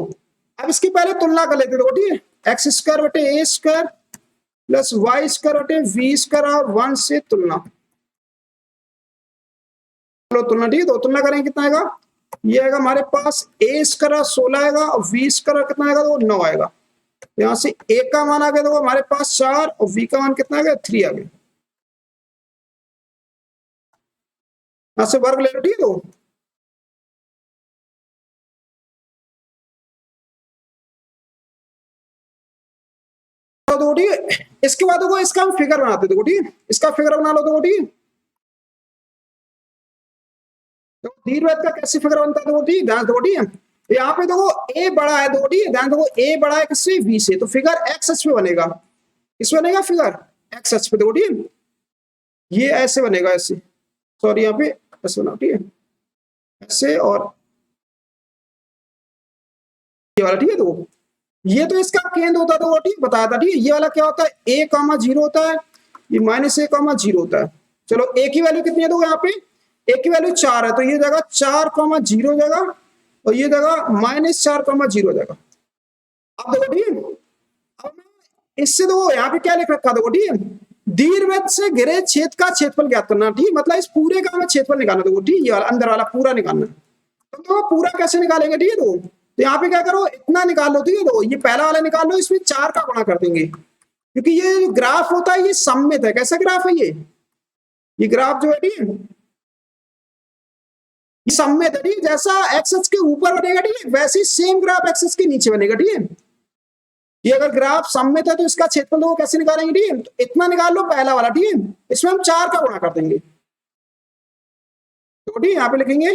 अब इसकी पहले तुलना कर लेते देखो, ठीक है, एक्स स्क्वायर बटे ए स्क्वायर प्लस वाई स्क्वायर बटे वी स्क्वायर और 1 से तुलना। चलो तुलना, ठीक है, तो तुलना करेंगे कितना आएगा, ये आएगा हमारे पास ए स्क्वायर 16 आएगा और वी स्क्वायर कितना आएगा तो 9 आएगा। यहाँ से ए का मान आ गया देखो हमारे पास 4 और वी का मान कितना आ गया 3 आ गया। यहाँ से वर्ग ले लो, ठीक है। तो ठीक है, इसके बाद देखो इसका हम फिगर बनाते देखो, ठीक है, इसका फिगर बना लो देखो, ठीक है। तो दीर्घवृत्त का कैसे फिगर बनता है देखो, ठीक, ध्यान देखो, ठीक है। तो यहाँ पे देखो ए बड़ा है देखो, ठीक है, ध्यान देखो ए बड़ा है किससे, बी से, तो फिगर एक्स अक्ष पे बनेगा। किस बनेगा फिगर, एक्स अक्ष पे देखो, ठीक है, ये ऐसे बनेगा, ऐसे, सॉरी यहाँ पे ऐसे बना, ठीक है, ऐसे और ये वाला, ठीक है। तो ये तो इसका केंद्र होता था वो, ठीक बताया था, ठीक है। ये वाला क्या होता है, ए कामा जीरो होता है, ये माइनस ए कामा जीरो होता है। चलो ए की वैल्यू कितनी है देखो यहाँ पे, ए की वैल्यू 4 है, तो ये जगह 4 कामा जीरो जाएगा और ये जगह माइनस 4 कामा जीरो जाएगा। अब देखो ठीक है, अब मैं इससे देखो यहाँ पे क्या लिख रखा देखो, ठीक है, दीर्घवृत्त से घिरे छेद का क्षेत्रफल ज्ञात करना, ठीक, मतलब इस पूरे का हमें क्षेत्रफल निकालना देखो, ठीक, ये वाला अंदर वाला पूरा निकालना। तो पूरा कैसे निकालेंगे, ठीक है। तो यहाँ पे क्या करो, इतना निकाल लो, ठीक है, तो ये पहला वाला निकाल लो, इसमें 4 का गुणा कर देंगे, क्योंकि ये जो ग्राफ होता है ये सममित है। कैसा ग्राफ है ये ग्राफ जो है, ठीक है, ये सममित है, ठीक, जैसा एक्स अक्ष के ऊपर बनेगा, ठीक है, वैसे ही सेम ग्राफ एक्स अक्ष के नीचे बनेगा, ठीक है। ये अगर ग्राफ सममित है तो इसका क्षेत्रफल तो कैसे निकालेंगे, ठीक है, तो इतना निकाल लो पहला वाला, ठीक है, इसमें हम 4 का गुणा कर देंगे। तो ठीक, यहाँ पे लिखेंगे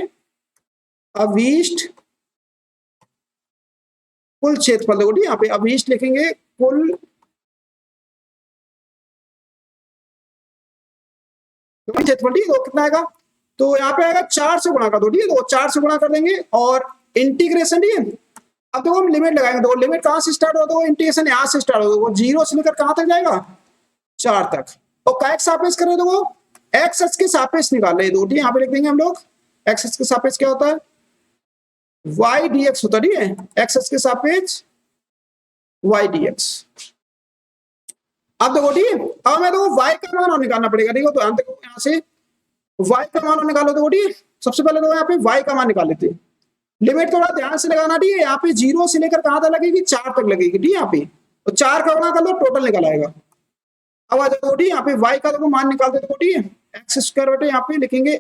अभीष्ट कुल क्षेत्रफल, देखो ठीक, यहाँ पे अभीष्ट लिखेंगे कुल क्षेत्रफल, ठीक है, तो कितना आएगा, तो यहाँ पे आएगा 4 से गुणा कर दो, ठीक है, तो 4 से गुणा कर देंगे और इंटीग्रेशन, ठीक है। अब देखो हम लिमिट लगाएंगे, तो लिमिट कहां से स्टार्ट होता है, इंटीग्रेशन यहां से स्टार्ट होता है, वो 0 से लेकर कहां तक जाएगा 4 तक। और का सापेक्ष करें तो वो एक्स अक्ष के सापेक्ष निकाल रहे दो, ठीक है, यहाँ पे लिख देंगे हम लोग एक्स अक्ष के सापेक्ष क्या होता है, वाई डी एक्स होता है, ठीक है, एक्स अक्ष के सापेक्ष वाई डी एक्स। अब देखो ठीक है, अब हमें देखो वाई का मान निकालना पड़ेगा, ठीक है, तो देखो यहाँ से वाई का मान निकालो, देखो ठीक, सबसे पहले तो यहाँ पे वाई का मान निकाल लेते हैं। लिमिट थोड़ा ध्यान से लगाना, ठीक है, यहाँ पे 0 से लेकर कहां तक लगेगी 4 तक लगेगी, ठीक है, यहाँ पे तो 4 का गुणा कर लो टोटल निकल आएगा। अब आ जाओ ठीक, यहाँ पे वाई का देखो मान निकालते देखो, ठीक है, एक्स स्क्वायर बटे यहाँ पे लिखेंगे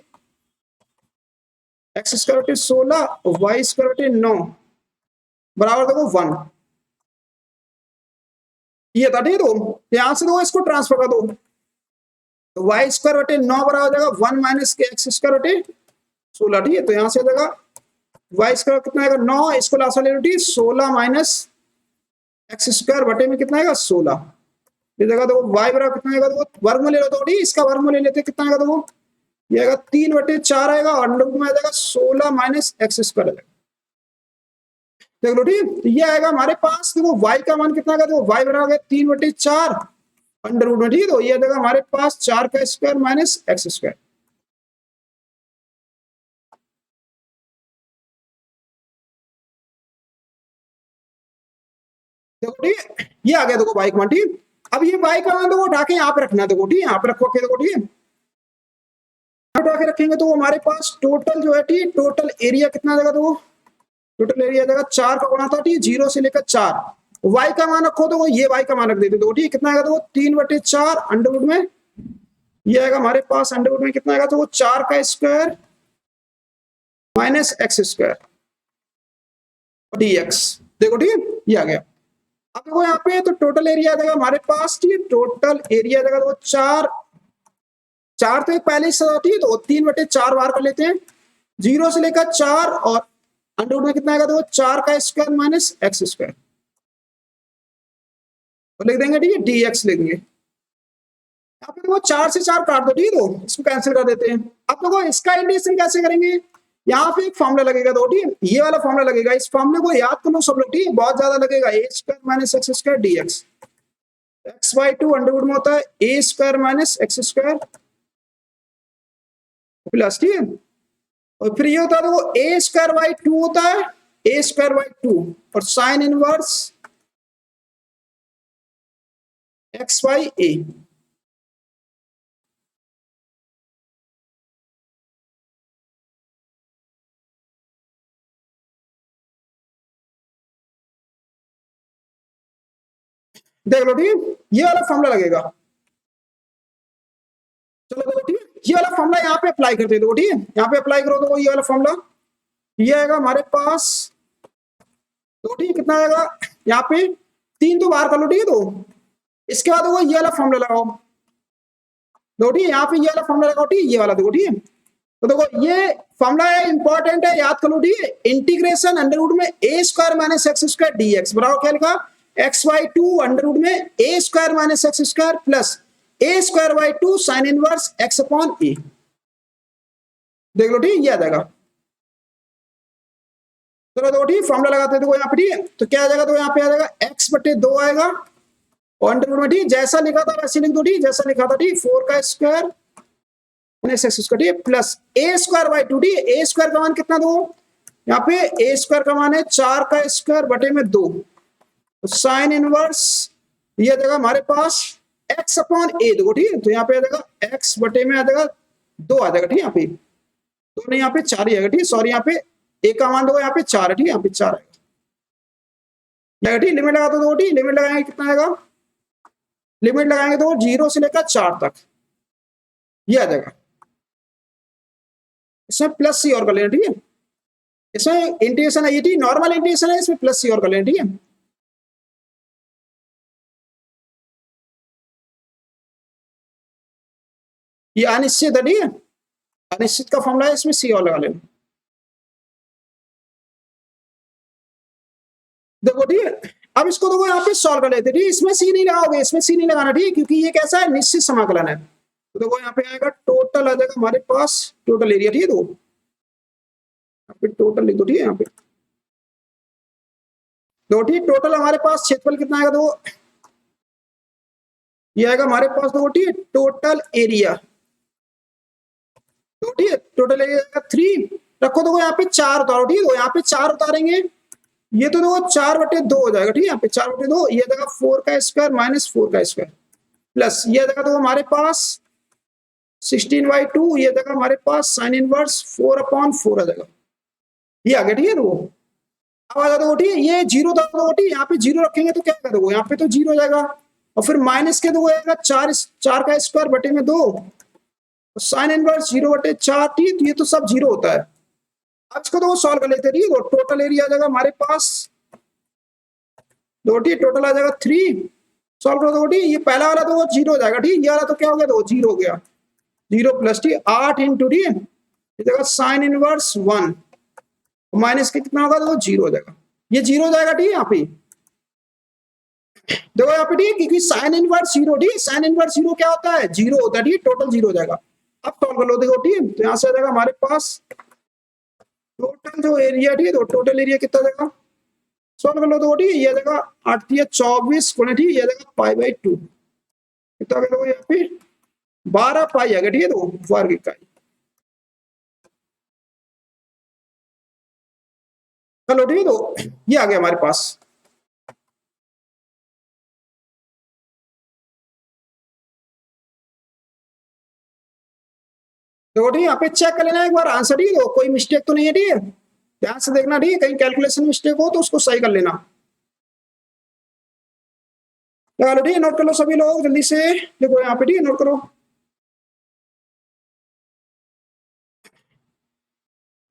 एक्स स्क्वायर बटे 16 वाई स्क्वायर बटे 9 बराबर देखो 1, ये था, ठीक है। तो यहां से देखो इसको ट्रांसफर कर दो, तो वाई स्क्वायर बटे 9 बराबर हो जाएगा 1 माइनस के एक्स स्क्वायर बटे 16, ठीक है। तो यहां से हो जाएगा वाई स्क्वायर कितना आएगा 9, इसको लासा ले लो, ठीक, 16 माइनस एक्स स्क्वायर बटे में कितना आएगा 16, ये जगह देखो वाई बराबर कितना आएगा, देखो वर्गमूल ले लो, तो इसका वर्गमूल ले लेते कितना आएगा, देखो ये आएगा 3/4 आएगा और अंडर में आ जाएगा 16 माइनस एक्स स्क्वायर आएगा, देख लो ठीक। तो ये आएगा हमारे पास, देखो वाई का मान कितना आएगा, देखो वाई बराबर 3/4 अंडर रूट में, ठीक है, तो ये आ जाएगा हमारे पास 4 का स्क्वायर माइनस एक्स स्क्वायर। देखो ठीक है, ये आ गया देखो बाइक मान, ठीक। अब ये बाइक का मान देखो उठा के यहाँ पे रखना, देखो ठीक है, यहाँ पे रखो के, देखो ठीक है, उठा के रखेंगे तो हमारे पास टोटल जो है ठीक, टोटल एरिया कितना आ जाएगा, देखो टोटल एरिया जाएगा 4 का गुणा था ठीक, 0 से लेकर 4। वाई का मान रखो तो वो ये वाई का मान रख देते, देखो ठीक, कितना आएगा, तो वो 3/4 अंडरवुड में, ये आएगा हमारे पास अंडरवुड में कितना आएगा, तो वो 4 का square minus X square dx, देखो ठीक है, ये आ गया। अब देखो यहाँ पे तो टोटल एरिया आ जाएगा हमारे पास, ठीक है, टोटल एरिया आ जाएगा तो 4, 4 तो एक पहले ही सदा, ठीक है, तो 3/4 बार कर लेते हैं, 0 से लेकर 4, और अंडरवुड में कितना आएगा, तो 4 का स्क्वायर माइनस एक्स स्क्वायर, तो लिख देंगे ठीक है, dx लिख देंगे। यहाँ पे देखो 4 से 4 काट दो, ठीक है, तो इसको कैंसिल कर देते हैं। अब देखो इसका इंटीग्रेशन कैसे करेंगे, यहाँ पे एक फॉर्मूला लगेगा, दो ठीक, ये वाला फॉर्मूला लगेगा, इस फॉर्मूले को याद कर लो सब लोग, ठीक, बहुत ज्यादा लगेगा, A square minus X square dx, x/2 under root में होता है A square minus X square plus, ठीक है, और फिर ये होता है देखो ए स्क्वायर बाई 2 होता है, ए स्क्वायर बाई 2, और साइन इनवर्स एक्स बाई ए, देख लो ठीक, ये वाला फॉर्मूला लगेगा। चलो देखो ठीक, ये वाला फॉर्मूला यहाँ पे अप्लाई करते हैं, देखो ठीक है, यहाँ पे अप्लाई करो तो ये वाला फॉर्मूला, ये आएगा हमारे पास, तो ठीक कितना आएगा, यहाँ पे 3 तो बाहर कर लो, ठीक है, तो इसके बाद वो ये वाला फॉर्मूला लगाओ, देखो ठीक, यहाँ पे ये वाला फॉर्मूला लगाओ, ठीक, ये वाला देखो ठीक है, तो देखो ये फॉर्मूला है, इंपॉर्टेंट है, याद कर लो ठीक है, इंटीग्रेशन अंडरवुड में A square minus X square dx बराबर क्या लिखा, x/2 अंडरवुड में A square minus X square plus A square by 2 sine inverse X upon A, देख लो ठीक, ये आ जाएगा। चलो देखो ठीक, फॉर्मूला लगाते हैं, देखो यहाँ पे ठीक है, तो क्या आ जाएगा, तो यहाँ पे आ जाएगा x/2 आएगा, और अंडरवुड में ठीक जैसा लिखा था वैसे लिख दो, ठीक जैसा लिखा था ठीक, 4 का square minus X square plus A square by 2, ठीक, ए स्क्वायर का मान कितना दो, यहाँ पे ए स्क्वायर का मान है 4 का स्क्वायर बटे में 2, तो साइन इनवर्स ये आ जाएगा हमारे पास एक्स अपॉन ए, देखो ठीक है, तो यहाँ पे आ जाएगा एक्स बटे में आ जाएगा 2 आ जाएगा, ठीक, यहाँ पे 2 नहीं, यहाँ पे 4 ही आएगा, ठीक, सॉरी यहाँ पे ए का मान देखो, यहाँ पे 4 है, ठीक, यहाँ पे 4 आएगा, ठीक, लिमिट लगा दो, ठीक, लिमिट लगाएंगे कितना आएगा, लिमिट लगाएंगे तो 0 से लेकर 4 तक, ये आ जाएगा। इसमें प्लस सी और कर लेना, ठीक है, इसमें इंटीग्रेशन है ये, ठीक, नॉर्मल इंटीग्रेशन है, इसमें प्लस सी और कर लेना, ठीक है, ये अनिश्चित है, ठीक है, अनिश्चित का फॉर्मूला है, इसमें सी और लगा लेना, देखो ठीक है। अब इसको देखो यहाँ पे सॉल्व कर लेते, ठीक, इसमें सी नहीं लगाओगे, इसमें सी नहीं लगाना, ठीक, क्योंकि ये कैसा है, निश्चित समाकलन है, तो देखो यहाँ पे आएगा टोटल आ जाएगा हमारे पास टोटल एरिया, ठीक है, देखो यहाँ पे टोटल लिख दो, ठीक है, यहाँ पे दो, ठीक, टोटल हमारे पास क्षेत्रफल कितना आएगा, देखो ये आएगा हमारे पास, देखो ठीक, टोटल एरिया, तो ठीक है, टोटल एरिया 3 रखो, देखो यहाँ पे 4 उतारो, ठीक है, यहाँ पे 4 उतारेंगे, ये तो देखो 4/2 हो जाएगा, ठीक है, यहाँ पे 4/2, ये जगह 4 का स्क्वायर माइनस 4 का स्क्वायर प्लस ये जगह तो हमारे पास 16/2, ये जगह हमारे पास साइन इनवर्स 4/4 आ जाएगा, ये आ गया, ठीक है, तो अब आ जाता है, ठीक है, ये 0 था, तो ठीक, यहाँ पे 0 रखेंगे तो क्या कर दो, यहाँ पे तो 0 हो जाएगा, और फिर माइनस के दो आएगा 4 का स्क्वायर बटे में 2, साइन इनवर्स 0/4, ठीक, तो ये तो सब 0 होता है। अब इसको तो सॉल्व कर लेते हैं, ठीक है, टोटल एरिया आ जाएगा हमारे पास, दो ठीक, टोटल आ जाएगा 3, सॉल्व करो तो ठीक, ये पहला वाला तो 0 हो जाएगा, ठीक, ये वाला तो क्या हो गया, तो 0 हो गया, 0 प्लस ठीक 8 इंटू ठीक ये जगह साइन इनवर्स 1 माइनस के कितना होगा, तो 0 हो जाएगा, ये 0 हो जाएगा, ठीक, यहाँ पे देखो यहाँ पे ठीक, क्योंकि साइन इनवर्स 0, ठीक, साइन इनवर्स 0 क्या होता है, 0 होता है, ठीक, टोटल 0 हो जाएगा। अब सॉल्व कर लो, देखो ठीक, तो यहाँ से आ जाएगा हमारे पास टोटल जो एरिया, ठीक है, तो टोटल एरिया कितना जाएगा, सॉल्व कर लो, तो ठीक, ये जगह 8 या 24 गुणे, ठीक, ये जगह π/2 कितना आ गया, यहाँ पे 12 पाई आ गया, ठीक है, तो वर्ग इकाई, चलो ठीक है, तो ये आ गया हमारे पास। देखो ठीक है, यहाँ पे चेक कर लेना एक बार आंसर, ठीक है, कोई मिस्टेक तो नहीं है, ठीक है, ध्यान से देखना, ठीक है, कहीं कैलकुलेशन मिस्टेक हो तो उसको सही कर लेना। चलो ठीक है, नोट कर लो सभी लोग जल्दी से, देखो यहाँ पे, ठीक है, नोट करो,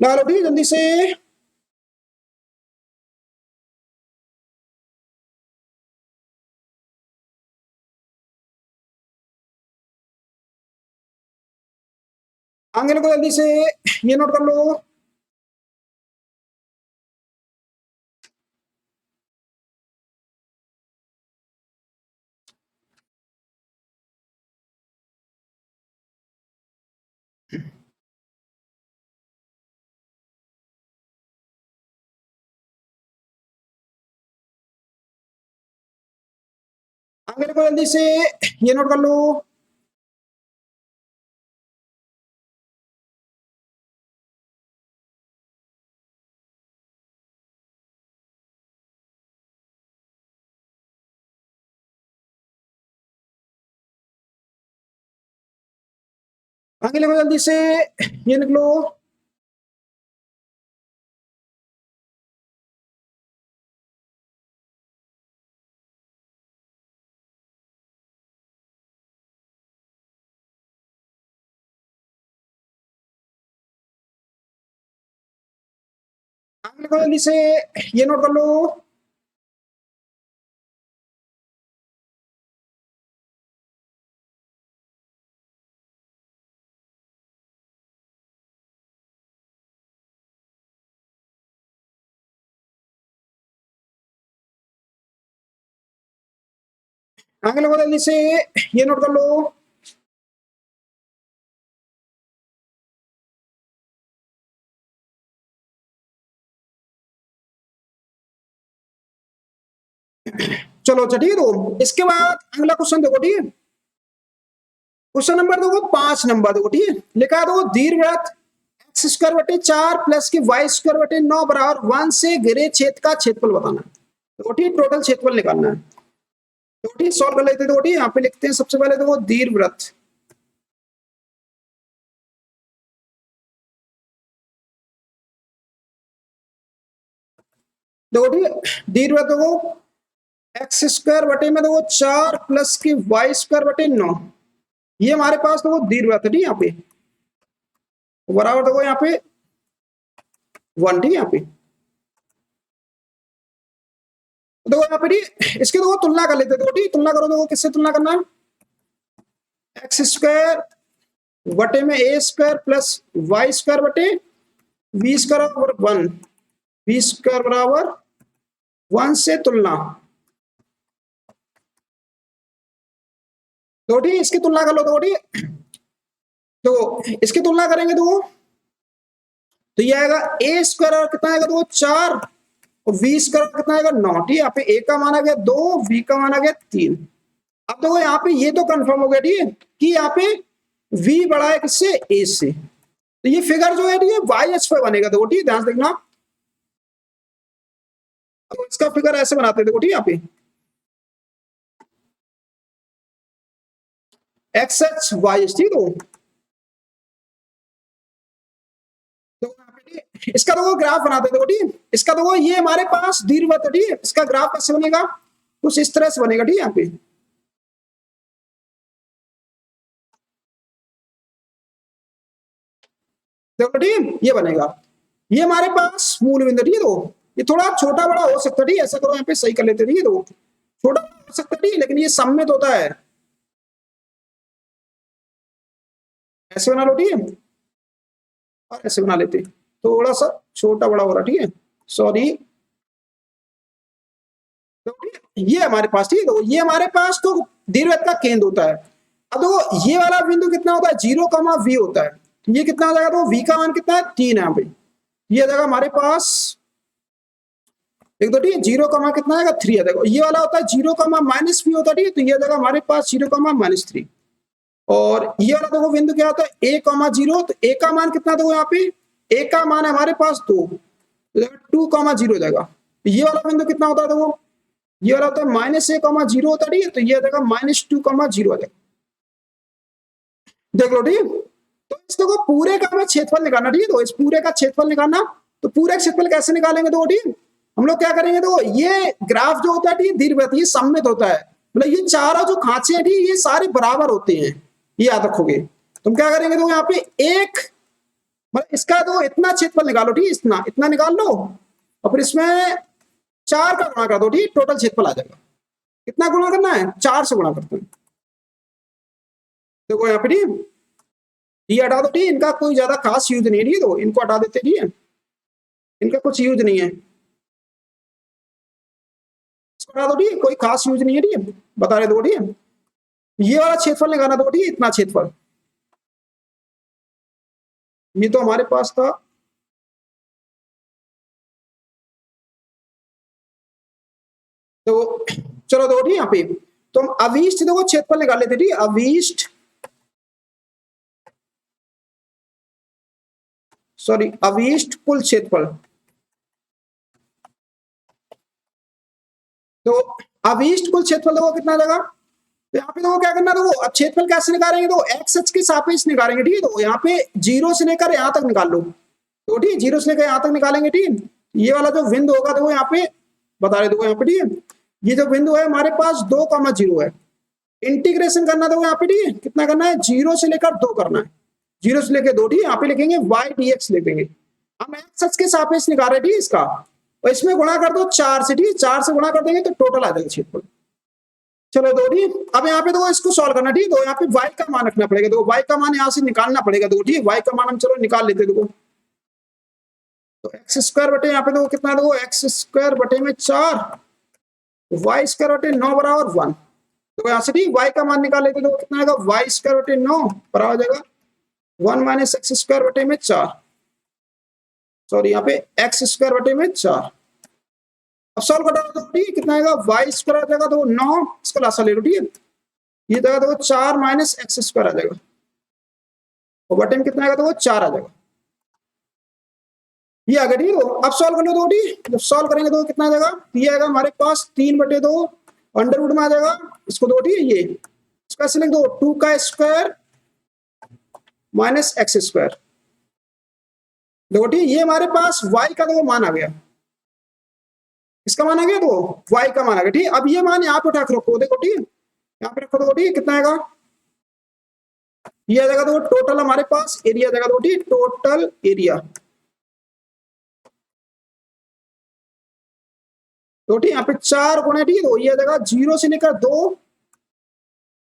लगा लो, ठीक है, जल्दी से। आगे को जल्दी से ये नोट कर लो। आगे को जल्दी से ये नोट कर लो। आगे लिखो जल्दी से, ये निकलो। आगे लिखो जल्दी से, ये नोट कर लो। आगे लिखो जल्दी से, ये नोट कर लो। चलो अच्छा ठीक है, तो इसके बाद अगला क्वेश्चन देखो, ठीक है, क्वेश्चन नंबर देखो 5 नंबर देखो, ठीक है, लिखा है देखो दीर्घवृत्त एक्स स्क्वायर बटे 4 प्लस के वाई स्क्वायर बटे 9 बराबर 1 से घिरे क्षेत्र का क्षेत्रफल बताना है। तो ठीक, टोटल क्षेत्रफल निकालना है। तो ठीक, सॉल्व कर लेते हैं। तो ठीक, यहाँ पे लिखते हैं सबसे पहले देखो दीर्घवृत्त, देखो ठीक, दीर्घवृत्त देखो एक्स स्क्वायर बटे में देखो 4 प्लस की वाई स्क्वायर बटे 9, ये हमारे पास देखो दीर्घवृत्त, ठीक है, यहाँ पे बराबर देखो यहाँ पे 1, ठीक है, यहाँ पे देखो यहाँ पे ठीक, इसकी देखो तुलना कर लेते हैं। देखो ठीक, तुलना करो, देखो किससे तुलना करना है, एक्स स्क्वायर बटे में A square plus Y square बटे वी स्क्वायर बराबर 1, वी स्क्वायर बराबर 1 से तुलना। तो ठीक, इसकी तुलना कर लो। तो ठीक, तो इसकी तुलना करेंगे तो ये आएगा ए स्क्वायर और कितना आएगा, तो 4 और वी स्क्वायर कितना आएगा 9, ठीक है, यहाँ पे ए का माना गया 2, वी का माना गया 3। अब देखो यहाँ पे ये तो कंफर्म हो गया, ठीक है, कि यहाँ पे v बड़ा है किससे, a से, तो ये फिगर जो है ये वाई अक्ष पे बनेगा। देखो ठीक, ध्यान से देखना, तो इसका फिगर ऐसे बनाते हैं। देखो ठीक, यहाँ पे एक्स एक्स वाई, ठीक है, तो यहाँ पे इसका देखो ग्राफ बनाते हैं। देखो ठीक, इसका देखो ये हमारे पास दीर्घवृत्त है, ठीक है, इसका ग्राफ कैसे बनेगा, कुछ इस तरह से बनेगा, ठीक है, यहाँ पे देखो ठीक, ये बनेगा, ये हमारे पास मूल बिंदु, ठीक है, तो ये थोड़ा छोटा बड़ा हो सकता है, ठीक है, ऐसा करो यहाँ पे सही कर लेते हैं, ठीक है, तो छोटा हो सकता है, ठीक है, लेकिन ये सममित होता है, ऐसे बना लो, ठीक है, और ऐसे बना लेते, थोड़ा सा छोटा बड़ा हो रहा, ठीक है, सॉरी, तो ये हमारे पास, ठीक है, तो ये हमारे पास तो दीर्घवृत्त का केंद्र होता है। अब देखो ये वाला बिंदु कितना होता है, 0, v होता है, तो ये कितना हो जाएगा, तो v का मान कितना है 3 है यहाँ पे, ये आ जाएगा हमारे पास, एक दो, ठीक है, 0, कितना आएगा 3 है। देखो ये वाला होता है 0, -v होता है, ठीक है, तो ये आ जाएगा हमारे पास 0, -3। और ये वाला देखो बिंदु क्या होता है, a, 0, तो a का मान कितना देखो यहाँ पे, a का मान है हमारे पास 2, 2, 0 हो जाएगा। ये वाला बिंदु कितना होता है, देखो ये वाला होता है -a, 0 होता है, ठीक है, तो ये आ जाएगा -2, 0 आ जाएगा। देख लो ठीक, तो इस देखो पूरे का हमें क्षेत्रफल निकालना, ठीक है। तो इस पूरे का क्षेत्रफल निकालना, तो पूरे का क्षेत्रफल कैसे निकालेंगे? तो ठीक हम लोग क्या करेंगे, तो ये ग्राफ जो होता है ठीक दीर्घवृत्त, ये सममित होता है, मतलब ये चारों जो खांचे हैं ठीक ये सारे बराबर होते हैं, ये याद रखोगे। तुम क्या करेंगे, तो यहाँ पे एक मतलब इसका तो इतना क्षेत्रफल निकालो, ठीक इतना इतना निकाल लो, और फिर इसमें 4 का गुणा कर दो, ठीक टोटल क्षेत्रफल आ जाएगा। कितना गुणा करना है? 4 से गुणा करते हैं। देखो यहाँ पे ठीक ये हटा दो, ठीक इनका कोई ज्यादा खास यूज नहीं है, ठीक तो इनको हटा देते, ठीक है इनका कुछ यूज नहीं है, इसको हटा दो, ठीक कोई खास यूज नहीं है, ठीक है बता रहे दो, ठीक है ये वाला क्षेत्रफल निकालना दो, ठीक इतना क्षेत्रफल, ये तो हमारे पास था। तो चलो दो, ठीक यहाँ पे तो हम अविष्ट देखो क्षेत्रफल निकाल लेते, ठीक अविष्ट सॉरी अविष्ट कुल क्षेत्रफल। तो अविष्ट कुल क्षेत्रफल देखो कितना जाएगा, तो यहाँ पे देखो क्या करना, देखो अब क्षेत्रफल कैसे निकालेंगे, तो एक्स एक्स के सापेक्ष निकालेंगे, ठीक है तो यहाँ पे 0 से लेकर यहाँ तक निकाल लो, तो ठीक 0 से लेकर यहाँ तक निकालेंगे, ठीक ये वाला जो बिंदु होगा देखो यहाँ पे बता रहे देखो यहाँ पे, ठीक है ये जो बिंदु है हमारे पास 2,0 है, इंटीग्रेशन करना देखो यहाँ पे, ठीक है कितना करना है 0 से लेकर 2 करना है, 0 से लेकर 2, ठीक यहाँ पे लिखेंगे y dx लिखेंगे, हम एक्स एक्स के सापेक्ष निकाल रहे हैं, ठीक इसका और इसमें गुणा कर दो 4 से, ठीक 4 से गुणा कर देंगे तो टोटल आ जाएगा क्षेत्रफल। चलो दो, ठीक अब यहाँ पे तो इसको सॉल्व करना, ठीक तो यहाँ पे y का मान रखना पड़ेगा, तो y का मान यहाँ से निकालना पड़ेगा, दो ठीक y का मान हम चलो निकाल लेते देखो, तो एक्स स्क्वायर बटे यहाँ पे देखो कितना, देखो एक्स स्क्वायर बटे में 4, वाई स्क्वायर बटे 9 बराबर 1, तो यहाँ से ठीक y का मान निकाल लेते देखो कितना आएगा, वाई स्क्वायर बटे 9 बराबर हो जाएगा 1 माइनस एक्स स्क्वायर बटे में 4, सॉरी यहाँ पे एक्स स्क्वायर बटे में 4। अब सॉल्व करो तो ठीक कितना आएगा, वाई स्क्वायर आ जाएगा तो 9, इसका लासा ले लो, ठीक है ये जगह देखो 4 माइनस एक्स स्क्वायर आ जाएगा, और बटे में कितना आएगा, तो 4 आ जाएगा, ये आ गया, ठीक है अब सॉल्व कर लो दो, ठीक जब सॉल्व करेंगे तो कितना आ जाएगा, ये आएगा हमारे पास 3/2 अंडर रूट में आ जाएगा, इसको दो, ठीक ये इसका ऐसे लिख दो 2 का स्क्वायर माइनस एक्स स्क्वायर, देखो ठीक ये हमारे पास y का देखो मान आ गया, इसका मान आ गया, तो y का मान आ गया, ठीक अब ये मान यहाँ पे उठा के रखो देखो, ठीक यहाँ पे रखो देखो, ठीक कितना आएगा, ये आ जाएगा देखो टोटल हमारे पास एरिया आ जाएगा, देखो ठीक टोटल एरिया, तो ठीक यहाँ पे 4 गुणे, ठीक तो ये आ जाएगा 0 से लेकर 2,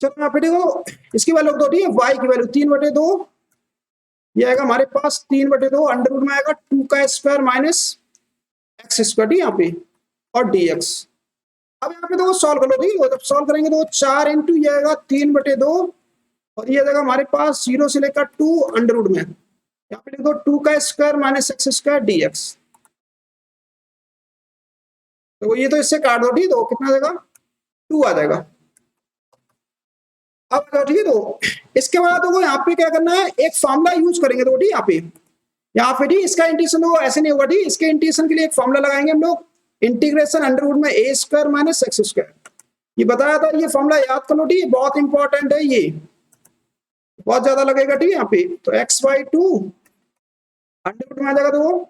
चलो यहाँ पे देखो इसकी वैल्यू दो, ठीक है y की वैल्यू 3/2, ये आएगा हमारे पास 3/2 अंडर रूट में आएगा 2 का स्क्वायर माइनस एक्स स्क्वायर, ठीक यहाँ पे और dx। अब यहाँ पे देखो सॉल्व कर लो, ठीक है जब सॉल्व करेंगे तो 4 इंटू ये आएगा 3/2 और ये आएगा हमारे पास 0 से लेकर 2 अंडर रूट में, यहाँ पे लिख दो 2 का square minus X square dx, तो ये तो इससे काट दो, ठीक तो कितना आ जाएगा 2 आ जाएगा। अब ठीक है तो इसके बाद तो यहाँ पे क्या करना है, एक फॉर्मूला यूज करेंगे, तो ठीक यहाँ पे ठीक इसका इंटीग्रेशन हो ऐसे नहीं होगा, ठीक इसके इंटीग्रेशन के लिए एक फॉर्मूला लगाएंगे हम लोग, इंटीग्रेशन अंडर रूट में a square minus X square, ये बताया था, ये फॉर्मूला याद कर लो, ठीक बहुत इंपॉर्टेंट है, ये बहुत ज्यादा लगेगा, ठीक यहाँ पे तो x/2 अंडर रूट में आ जाएगा, तो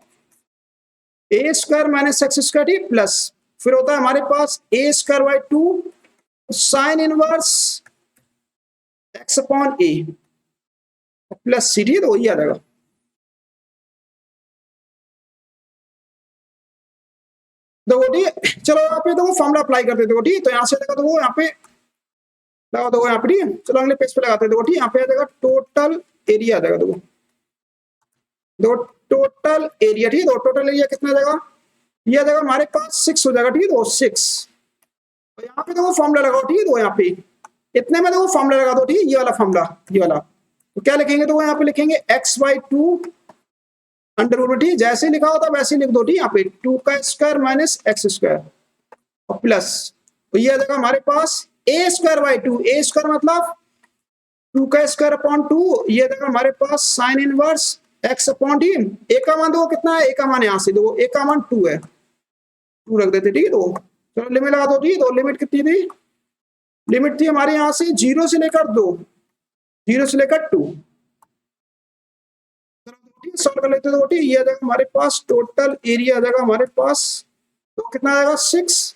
a square minus X square, ठीक प्लस फिर होता है हमारे पास a square by 2 sine inverse x upon a plus C, ठीक तो वही आ जाएगा। देखो ठीक चलो यहाँ पे देखो फॉर्मूला अप्लाई करते देखो, ठीक तो यहाँ से देखो देखो यहाँ पे लगा दो, यहाँ पे ठीक चलो अगले पेज पे लगाते देखो, ठीक यहाँ पे आ जाएगा टोटल एरिया आ जाएगा, देखो देखो टोटल एरिया, ठीक है टोटल एरिया कितना आ जाएगा, ये आ जाएगा हमारे पास 6 हो जाएगा, ठीक है 6, तो यहाँ पे देखो फॉर्मूला लगाओ, ठीक है यहाँ पे इतने में देखो फॉर्मूला लगा दो, ठीक ये वाला फॉर्मूला, ये वाला तो क्या लिखेंगे, तो यहाँ पे लिखेंगे x/2 अंडर रूट, ठीक जैसे लिखा होता वैसे लिख दो, ठीक यहाँ पे 2 का स्क्वायर माइनस एक्स स्क्वायर और प्लस, तो ये आ जाएगा हमारे पास a square by 2, a square मतलब 2 का स्क्वायर अपॉन 2, ये आ जाएगा हमारे पास sine inverse x upon T, a का मान दो कितना है, a का मान यहाँ से दो, a का मान 2 है, 2 रख देते, ठीक है तो चलो लिमिट लगा दो, ठीक तो लिमिट कितनी थी, लिमिट थी हमारे यहाँ से 0 से लेकर 2, 0 से लेकर 2, सॉल्व कर लेते हैं। तो ये आ जाएगा हमारे पास टोटल एरिया आ जाएगा हमारे पास, तो कितना आएगा 6।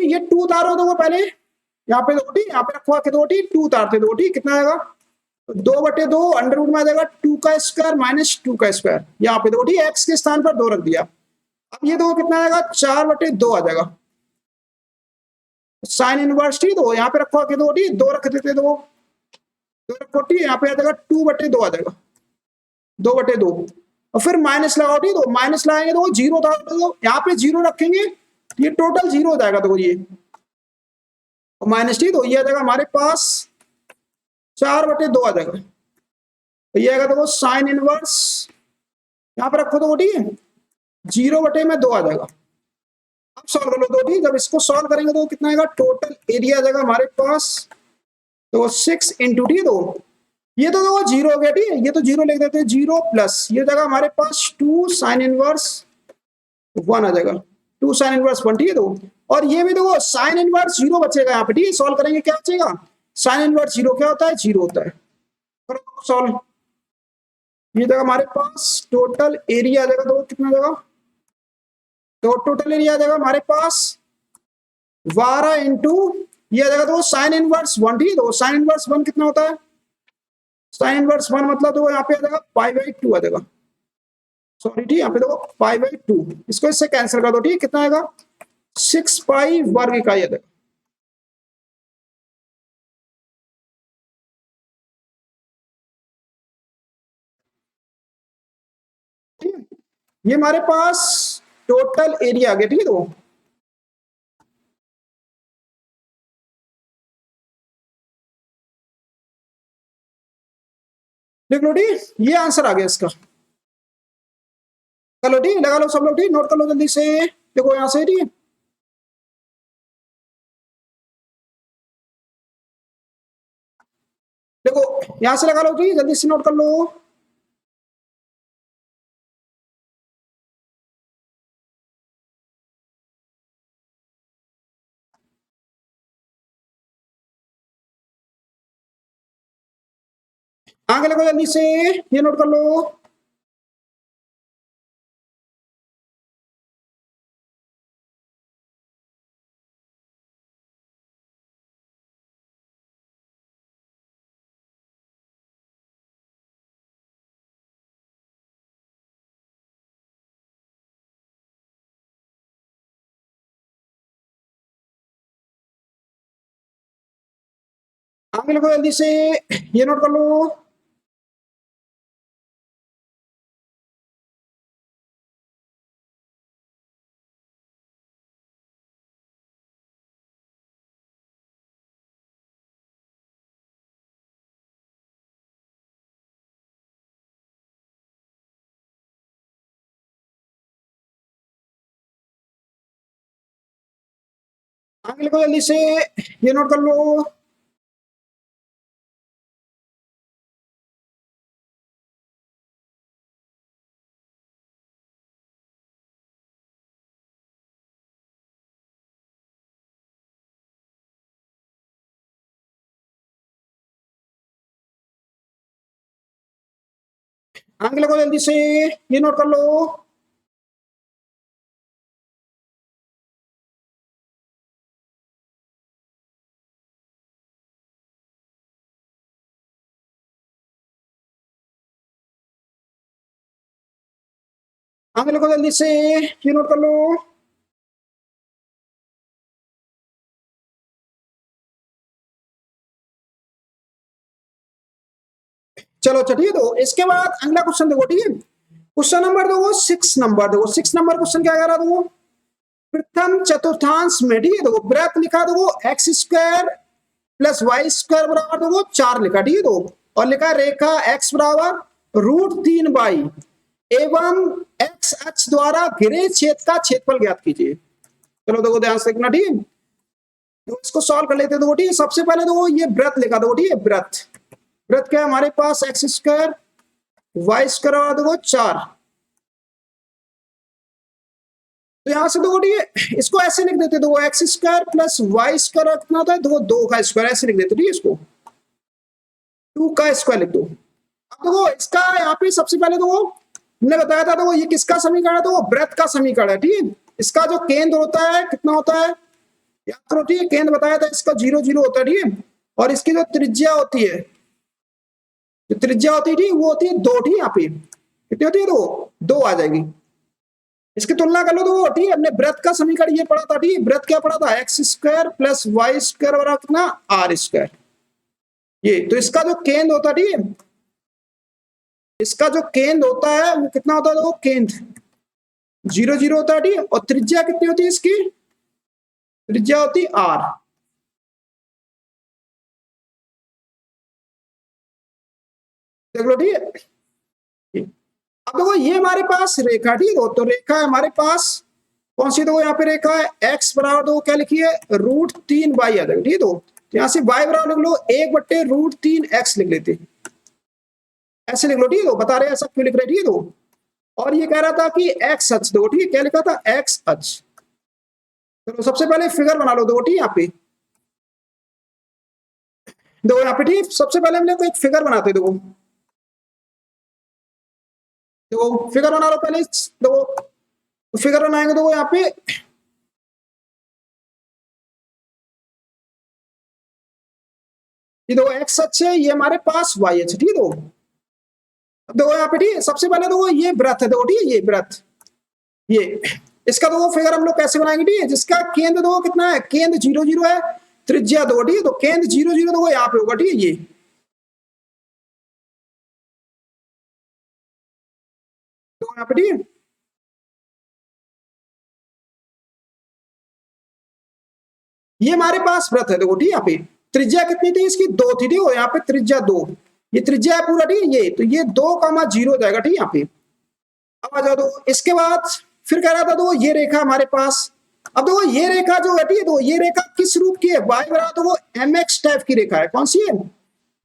ये 2 उतारो देखो पहले, यहाँ पे दो यहाँ पे रखवा के 2 उतारते 2 कितना आएगा 2/2 अंडर रूट में आ जाएगा 2 का स्क्वायर माइनस 2 का स्क्वायर, यहाँ पे 2 एक्स के स्थान पर 2 रख दिया। अब ये 2 कितना आएगा 4/2 आ जाएगा। साइन इनवर्स टी दो यहाँ पे रखवा के 2 रख देते 2 रखो टी, यहाँ पे आ जाएगा 2/2 आ जाएगा 2/2, और फिर माइनस लगाओ टी, तो माइनस लगाएंगे तो 0 था, तो यहाँ पे 0 रखेंगे ये टोटल 0 हो जाएगा। तो ये और माइनस टी, तो ये आ जाएगा हमारे पास 4/2 आ जाएगा। तो ये आएगा देखो साइन इनवर्स, यहाँ पे रखो तो ठीक है 0/2 आ जाएगा। अब सॉल्व कर लो तो ठीक, जब इसको सॉल्व करेंगे तो कितना आएगा टोटल एरिया आ जाएगा हमारे पास, तो 6 इंटू टी, तो ये तो देखो 0 हो गया ठीक है, ये तो 0 लिख देते हैं 0 प्लस ये जाएगा हमारे पास 2 साइन इनवर्स 1 आ जाएगा, 2 साइन इनवर्स 1 ठीक है। तो और ये भी देखो साइन इनवर्स 0 बचेगा यहाँ पे ठीक है, सॉल्व करेंगे क्या बचेगा साइन इनवर्स 0 क्या होता है 0 होता है। करो सॉल्व, ये जाएगा हमारे पास टोटल एरिया आ जाएगा, तो कितना जाएगा, तो टोटल एरिया आ जाएगा हमारे पास 12 इंटू ये आ जाएगा तो साइन इनवर्स 1 ठीक है। तो साइन इनवर्स 1 कितना होता है, साइन इनवर्स 1 मतलब तो यहाँ पे आ जाएगा π/2 आ जाएगा, सॉरी ठीक, यहाँ पे देखो π/2, इसको इससे कैंसिल कर दो ठीक, कितना आएगा 6π वर्ग इकाई आ जाएगा। ये हमारे पास टोटल एरिया आ गया ठीक है। तो देख लो ठीक, ये आंसर आ गया इसका, चलो ठीक लगा लो सब लोग ठीक, नोट कर लो जल्दी से, देखो यहां से ठीक, देखो यहां से लगा लो ठीक, जल्दी से नोट कर लो। आगे लगो जल्दी से, ये नोट कर लो। आगे लगो जल्दी से, ये नोट कर लो। आगे लगो जल्दी से, ये नोट कर लो। आगे लगो जल्दी से, ये नोट कर लो। आगे लगो जल्दी से, ये नोट कर लो। चलो चलिए, तो इसके बाद अगला क्वेश्चन देखो ठीक है, क्वेश्चन नंबर देखो 6 नंबर, देखो 6 नंबर क्वेश्चन क्या कह रहा देखो, प्रथम चतुर्थांश में ठीक है, देखो वृत्त लिखा देखो X square plus Y square बराबर देखो 4 लिखा ठीक है। तो और लिखा रेखा एक्स बराबर √3y एवं एक्स अक्ष द्वारा घिरे छेद का क्षेत्रफल ज्ञात कीजिए। चलो देखो ध्यान से देखना ठीक है, तो इसको सॉल्व कर लेते देखो ठीक है। सबसे पहले देखो ये वृत्त लिखा देखो ठीक है, वृत्त वृत्त क्या है हमारे पास एक्स स्क्वायर वाई स्क्वायर देखो 4, तो यहां से देखो ठीक है, इसको ऐसे लिख देते देखो X square plus Y square कितना होता है देखो 2 का स्क्वायर, ऐसे लिख देते ठीक है, इसको 2 का स्क्वायर लिख दो। अब देखो इसका यहाँ पे सबसे पहले तो वो हमने बताया था, तो वो ये किसका समीकरण है, तो वो वृत्त का समीकरण है, ठीक है। इसका जो केंद्र होता है कितना होता है याद करो, ठीक है। केंद्र बताया था इसका 0 0 होता है, ठीक है। और इसकी जो त्रिज्या होती है, जो त्रिज्या होती है, ठीक, वो होती है 2, ठीक है। यहाँ पे कितनी होती है, 2 आ जाएगी। इसकी तुलना कर लो तो वो, ठीक है, हमने वृत्त का समीकरण ये पढ़ा था, ठीक है। वृत्त क्या पढ़ा था, x² + y² बराबर कितना, r²। ये तो इसका जो केंद्र होता है, ठीक है, इसका जो केंद्र होता है वो कितना होता है, तो वो केंद्र 0 0 होता है, ठीक है। और त्रिज्या कितनी होती है इसकी, त्रिज्या होती r। देख लो, ठीक है। अब देखो ये हमारे पास रेखा, ठीक है। तो रेखा है हमारे पास कौन सी, देखो यहाँ पे रेखा है x बराबर, तो क्या लिखिए √3y आ जाएगा, ठीक है। तो यहाँ से y बराबर लिख लो 1/√3x लिख लेते, ऐसे लिख लो, ठीक है। तो बता रहे ऐसा क्यों लिख रहे, ठीक है। तो और ये कह रहा था कि x अक्ष, देखो ठीक है, क्या लिखा था, x अक्ष। तो सबसे पहले फिगर बना लो, देखो ठीक है। यहाँ पे देखो, यहाँ पे ठीक, सबसे पहले हम लोग एक फिगर बनाते, देखो देखो फिगर बना लो पहले, देखो फिगर बनाएंगे, देखो यहाँ पे ये देखो x अक्ष है, ये हमारे पास y अक्ष, ठीक है। तो अब देखो यहाँ पे, ठीक है, सबसे पहले देखो ये वृत्त है, देखो ठीक है, ये वृत्त, ये इसका तो वो फिगर हम लोग कैसे बनाएंगे, ठीक है। जिसका केंद्र देखो कितना है, केंद्र 0 0 है, त्रिज्या 2, ठीक है। तो केंद्र 0 0 देखो यहाँ पे होगा, ठीक है। ये तो यहाँ पे, ठीक है, ये हमारे पास वृत्त है, देखो ठीक है। यहाँ पे त्रिज्या कितनी थी इसकी, 2 थी, ठीक है। यहाँ पे त्रिज्या 2, ये त्रिज्या है पूरा, ठीक है। ये तो ये 2,0 जाएगा, ठीक है। यहाँ पे अब आ जाओ, तो इसके बाद फिर कह रहा था, तो ये रेखा हमारे पास, अब देखो ये रेखा जो है, ठीक है, तो ये रेखा किस रूप की है, y बराबर, तो वो mx टाइप की रेखा है, कौन सी है,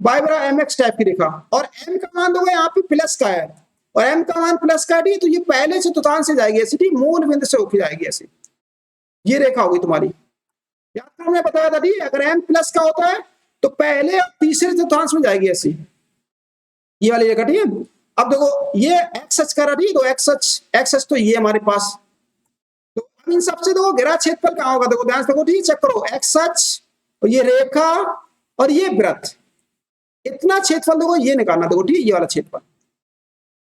y बराबर mx टाइप की रेखा। और m का मान देखो यहाँ पे प्लस का है, और m का मान प्लस का है, ठीक है। तो ये पहले से चतुर्थांश से जाएगी ऐसी, ठीक, मूल बिंदु से होकर जाएगी ऐसी, ये रेखा होगी तुम्हारी। याद करो हमने बताया था, ठीक है, अगर m प्लस का होता है तो पहले और तीसरे चतुर्थांश में जाएगी ऐसी, ये वाली रेखा, ठीक है। अब देखो ये एक्स अक्ष कर रही है, तो एक्स अक्ष तो ये हमारे पास, तो अब इन सबसे देखो घेरा क्षेत्रफल कहाँ होगा, देखो ध्यान से देखो, ठीक, चेक करो, एक्स अक्ष और ये रेखा और ये वृत्त, इतना क्षेत्रफल देखो ये निकालना, देखो ठीक है, ये वाला क्षेत्रफल।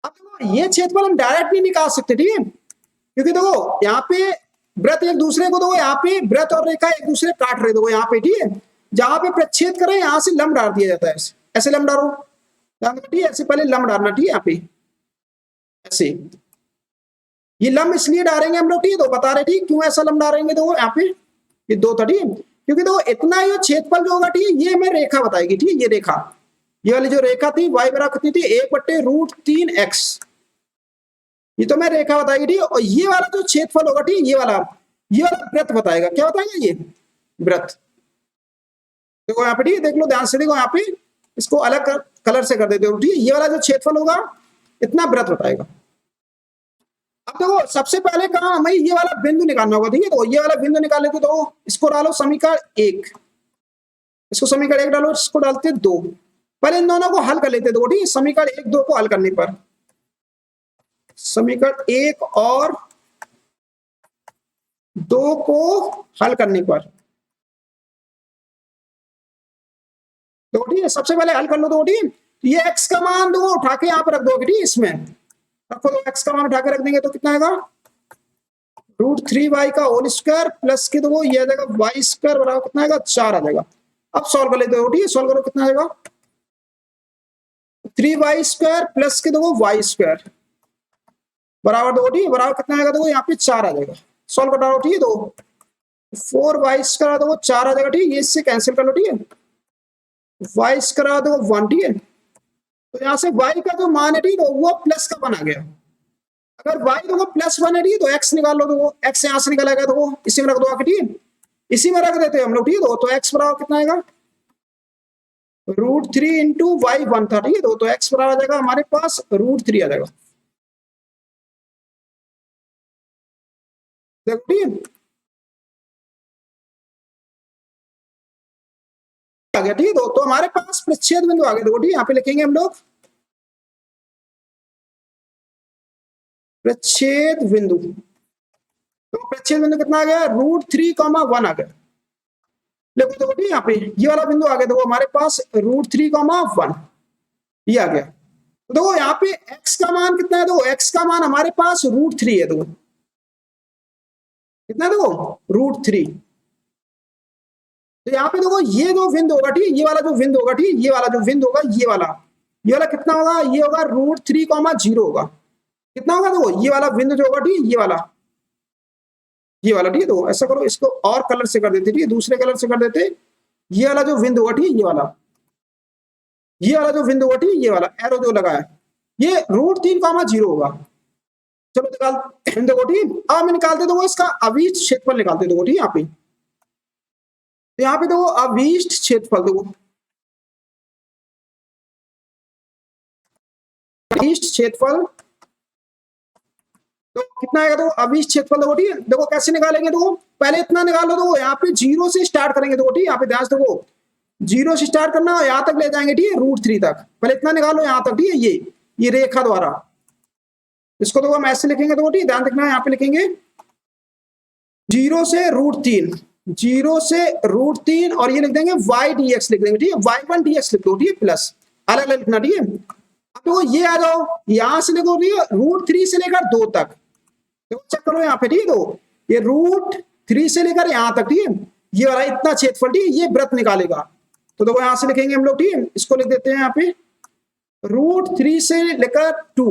अब देखो ये क्षेत्रफल हम डायरेक्ट नहीं निकाल सकते, ठीक है, क्योंकि देखो यहाँ पे वृत्त एक दूसरे को, देखो यहाँ पे वृत्त और रेखा एक दूसरे काट रहे, देखो यहाँ पे, ठीक है। जहां पे प्रच्छेद करें यहाँ से लंब डाल दिया जाता है, ऐसे लंब डालो, ठीक है, ऐसे पहले लंब डालना, ठीक है। यहाँ पे ऐसे ये लंब इसलिए डालेंगे हम लोग, ठीक है, तो बता रहे, ठीक, क्यों ऐसा लंब डालेंगे, तो यहाँ पे ये 2 था, ठीक है। क्योंकि देखो इतना ये क्षेत्रफल जो होगा, ठीक है, ये हमें रेखा बताएगी, ठीक है। ये रेखा, ये वाली जो रेखा थी y बराबर कितनी थी, 1/√3x, ये तो मैं रेखा बताएगी, ठीक है। और ये वाला जो क्षेत्रफल होगा, ठीक है, ये वाला वृत्त बताएगा, क्या बताएगा, ये वृत्त। देखो यहाँ पे, ठीक है, देख लो ध्यान से, देखो यहाँ पे इसको अलग कलर से कर देते हो, ठीक है। ये वाला जो क्षेत्रफल होगा इतना वृत्त बताएगा। अब देखो सबसे पहले कहा हमें ये वाला बिंदु निकालना होगा, ठीक है। तो ये वाला बिंदु निकाल लेते, तो इसको डालो समीकरण 1, इसको समीकरण 1 डालो, इसको डालते 2, पहले इन दोनों को हल कर लेते, देखो ठीक है। समीकरण 1 2 को हल करने पर, समीकरण 1 और 2 को हल करने पर, देखो ठीक है, सबसे पहले हल कर लो, देखो ठीक है। ये x का मान देखो उठा के यहाँ पर रख दोगे, ठीक है, इसमें रखो, तो x का मान उठा के रख देंगे, तो कितना आएगा, √3y का होल स्क्वायर प्लस के, देखो ये आ जाएगा y² बराबर कितना आएगा, 4 आ जाएगा। अब सॉल्व कर लेते हो, ठीक है, सॉल्व करो, कितना आएगा, 3y² प्लस के देखो y² बराबर, देखो ठीक है, बराबर कितना आएगा, देखो यहाँ पे 4 आ जाएगा। सॉल्व कर डालो, ठीक है, तो 4y² देखो 4 आ जाएगा, ठीक है। ये इससे कैंसिल कर लो, ठीक है, y² देखो 1, ठीक है। तो यहाँ से y का जो मान है, ठीक है, वो प्लस का 1 आ गया। अगर y देखो +1 है, ठीक है, तो x निकाल लो, देखो x यहाँ से निकालेगा, देखो इसी में रख दो आके, ठीक है, इसी में रख देते हैं हम लोग, ठीक है। तो x बराबर कितना आएगा, √3 इंटू y1 था, ठीक है। तो x बराबर आ जाएगा हमारे पास √3 आ जाएगा, देखो ठीक है, आ गया, ठीक है। तो हमारे पास प्रच्छेद बिंदु आ गया, देखो ठीक है, यहाँ पे लिखेंगे हम लोग प्रच्छेद बिंदु, तो प्रच्छेद बिंदु कितना आ गया, √3, 1 आ गया। देखो देखो ठीक है, यहाँ पे ये वाला बिंदु आ गया, देखो हमारे पास √3, 1 ये आ गया। तो देखो यहाँ पे x का मान कितना है, देखो x का मान हमारे पास √3 है, देखो कितना है, देखो √3। तो यहाँ पे देखो ये जो बिंदु होगा ठीक, ये वाला जो बिंदु होगा ठीक, ये वाला जो बिंदु होगा, ये वाला कितना होगा, ये होगा √3, 0 होगा। कितना होगा, देखो ये वाला बिंदु जो होगा ठीक, ये वाला ठीक है। तो ऐसा करो, इसको और कलर से कर देते, ठीक है, दूसरे कलर से कर देते। ये वाला जो बिंदु होगा ठीक, ये वाला जो बिंदु होगा ठीक, ये वाला एरो जो लगा है, ये √3, 0 होगा। चलो निकाल देखो ठीक, अब हम निकालते देखो इसका अभीष्ट क्षेत्रफल निकालते देखो ठीक, यहाँ पे तो यहाँ पे देखो अभीष्ट क्षेत्रफल, देखो अभीष्ट क्षेत्रफल तो कितना आएगा, देखो अभीष्ट क्षेत्रफल देखो ठीक है। देखो कैसे निकालेंगे, देखो पहले इतना निकालो, देखो यहाँ पे 0 से स्टार्ट करेंगे, देखो ठीक, यहाँ पे ध्यान से देखो 0 से स्टार्ट करना, यहाँ तक ले जाएंगे ठीक है, √3 तक। पहले इतना निकालो यहाँ तक ठीक है, ये रेखा द्वारा, इसको देखो हम ऐसे लिखेंगे, देखो ठीक, ध्यान रखना यहाँ पे लिखेंगे 0 से √3, 0 से √3 और ये लिख देंगे y/dx लिख देंगे ठीक है, y1 dx लिख दो ठीक है, प्लस अलग अलग लिखना ठीक है। अब देखो ये आ जाओ, यहां से देखो √3 से लेकर 2 तक, देखो चेक करो यहाँ पे ठीक है, तो ये √3 से लेकर यहाँ तक ठीक है, ये वाला इतना क्षेत्रफल ठीक है, ये वृत्त निकालेगा। तो देखो यहां से लिखेंगे हम लोग ठीक है, इसको लिख देते हैं यहाँ पे √3 से लेकर 2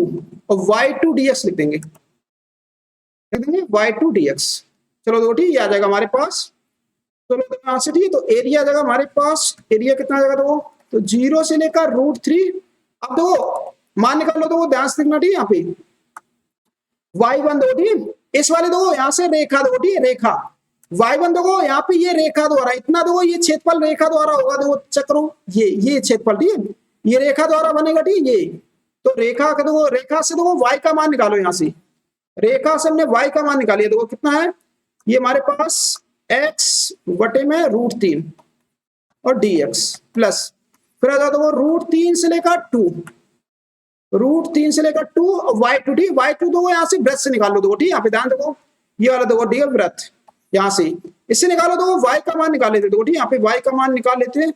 और y2 dx लिख देंगे y2 dx। चलो देखो ठीक, ये आ जाएगा हमारे पास। चलो यहां से ठीक है, तो एरिया आ जाएगा हमारे पास, एरिया कितना आ जाएगा, देखो तो 0 से लेकर √3। अब देखो मान निकाल लो, देखो ध्यान से देखना ठीक है, यहाँ पे y1 देखो ठीक, इस वाले देखो यहाँ से रेखा देखो ठीक है, रेखा y1 देखो यहाँ पे ये रेखा द्वारा इतना देखो, ये क्षेत्रफल रेखा द्वारा होगा, देखो चक्रो ये क्षेत्रफल ठीक है, ये रेखा द्वारा बनेगा ठीक है। ये तो रेखा का देखो, रेखा से देखो y का मान निकालो, यहाँ से रेखा से हमने y का मान निकालिए, देखो कितना है, ये हमारे पास x/√3 और dx प्लस फिर आ जाओ देखो √3 से लेकर 2, √3 से लेकर 2 और y2 ठीक, y2 देखो यहाँ से वृत्त से निकाल लो, देखो ठीक, यहाँ पे ध्यान देखो ये वाला देखो ठीक है वृत्त, यहाँ से इससे निकालो, देखो y का मान निकाल लेते, देखो ठीक, यहाँ पे y का मान निकाल लेते हैं,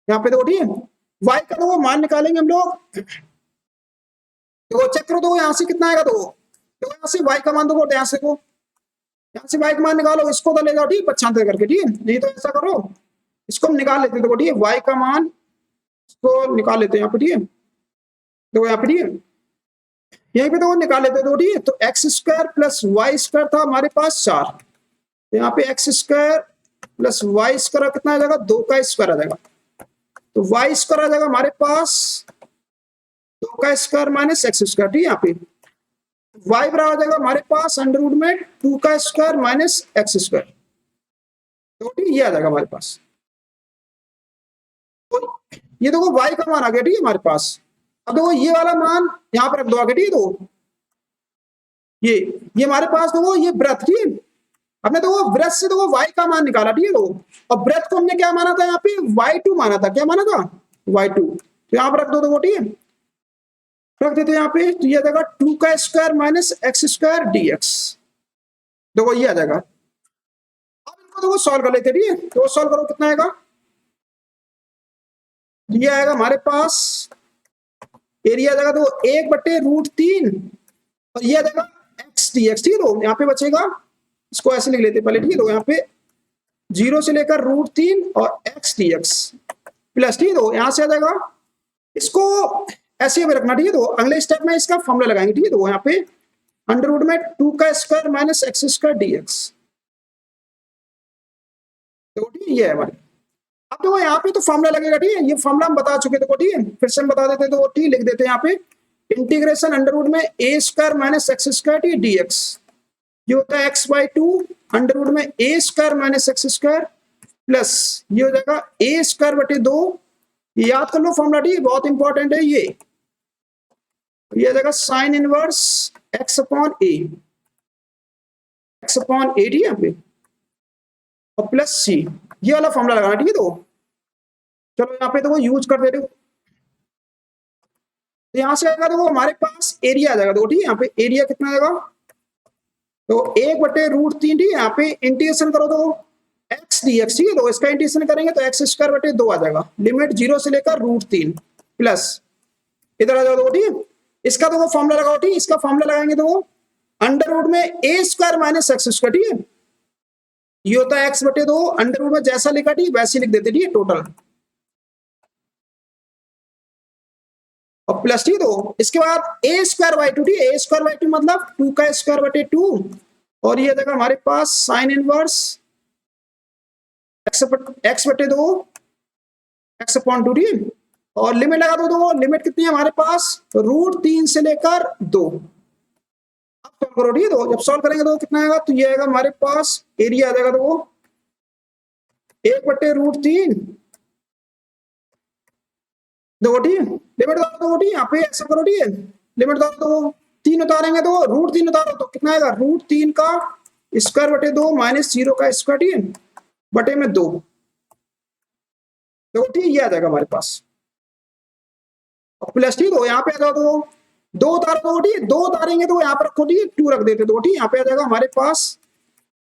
यहाँ पे देखो ठीक है, y का देखो मान निकालेंगे हम लोग, देखो चक्र देखो यहाँ से कितना आएगा, देखो यहाँ से y का मान देखो, यहाँ से देखो यहाँ से y का मान निकालो, इसको तो ले जाओ ठीक 95 करके ठीक है, नहीं तो ऐसा करो इसको हम निकाल लेते हैं, देखो ठीक है y का मान इसको निकाल लेते हैं यहाँ पे ठीक है, देखो यहाँ पे ठीक है, यहीं पे देखो निकाल लेते हैं, देखो ठीक है, तो x² + y² था हमारे पास 4, तो यहाँ पे x² + y² कितना आ जाएगा, 2 का स्क्वायर आ जाएगा, तो y² आ जाएगा हमारे पास 2 का स्क्वायर माइनस x² ठीक है, यहाँ पे y बराबर आ जाएगा हमारे पास √2 का स्क्वायर माइनस x², तो ठीक ये आ जाएगा हमारे पास। तो ये देखो y का मान आ गया ठीक है हमारे पास। अब देखो ये वाला मान यहाँ पर रख दो आगे ठीक है, तो ये हमारे पास देखो ये वृत्त ठीक है, हमने देखो वृत्त से देखो y का मान निकाला ठीक है, तो और वृत्त को हमने क्या माना था, यहाँ पे y2 माना था, क्या माना था y2, तो यहाँ पर रख दो देखो ठीक है, रख देते यहाँ पे, तो ये आ जाएगा 2 का स्क्वायर माइनस x² dx, देखो ये आ जाएगा। अब इनको देखो सॉल्व कर लेते ठीक है, तो सॉल्व करो कितना आएगा, ये आएगा हमारे पास एरिया आ जाएगा तो 1/√3 और ये आ जाएगा x dx ठीक है, तो यहाँ पे बचेगा, इसको ऐसे लिख लेते पहले ठीक है, तो यहाँ पे 0 से लेकर √3 और x dx प्लस ठीक है, तो यहाँ से आ जाएगा, इसको ऐसे भी रखना ठीक है, तो अगले स्टेप में इसका फॉर्मूला लगाएंगे ठीक है, तो यहाँ पे √2 का स्क्वायर माइनस x² dx, तो ठीक है ये है हमारे। अब देखो यहाँ पे तो फॉर्मूला लगेगा ठीक है, ये फॉर्मूला हम बता चुके थे ठीक है, फिर से हम बता देते तो ठीक लिख देते हैं यहाँ पे, integration √a² minus x² dx, ये होता है x/2 √a² minus x² plus ये हो जाएगा a²/2, ये याद कर लो फॉर्मूला ठीक, बहुत इंपॉर्टेंट है ये आ जाएगा साइन इनवर्स x/a ठीक है यहाँ पे, और प्लस c, ये वाला फॉर्मूला लगाना ठीक है। तो चलो यहाँ पे तो वो यूज कर दे रहे हो, तो यहाँ से आएगा देखो हमारे पास एरिया आ जाएगा देखो, ठीक है। यहाँ पे एरिया कितना आएगा, तो 1/√3, ठीक है। यहाँ पे इंटीग्रेशन करो तो एक्स डी एक्स, ठीक है। तो इसका इंटीग्रेशन करेंगे तो x² 2 आ जाएगा। लिमिट 0 से लेकर √3 प्लस इधर आ जाओ देखो, ठीक है। इसका देखो फॉर्मूला लगाओ, ठीक है। इसका फॉर्मूला लगाएंगे तो अंडर रूट में a² - x², ठीक है। ये होता है x/2, अंडर रूट में जैसा लिखा ठीक वैसे लिख देते, ठीक है, टोटल। और प्लस, ठीक है। तो इसके बाद a²/2, ठीक है। a²/2 मतलब 2² 2, और ये देखा हमारे पास साइन इनवर्स x/2 x/2, ठीक है। और लिमिट लगा दो, लिमिट कितनी है हमारे पास, √3 से लेकर 2। अब सॉल्व करो, ठीक है। तो जब सॉल्व करेंगे तो कितना आएगा, तो ये आएगा हमारे पास एरिया आ जाएगा तो 1/√3 दो, ठीक है। लिमिट दो, ठीक है। यहाँ पे ऐसा करो, ठीक है। लिमिट दो 3 उतारेंगे तो √3 उतारो तो कितना आएगा, √3 का स्क्वायर/2 माइनस 0 का स्क्वायर, ठीक है, बटे में 2 देखो, ठीक है। ये आ जाएगा हमारे पास प्लस, ठीक है। यहाँ पे आ जाओ तो 2 उतारो दो, ठीक है। 2 उतारेंगे तो यहाँ पर रखो, ठीक है। 2 रख देते दो, ठीक है। यहाँ पे आ जाएगा हमारे पास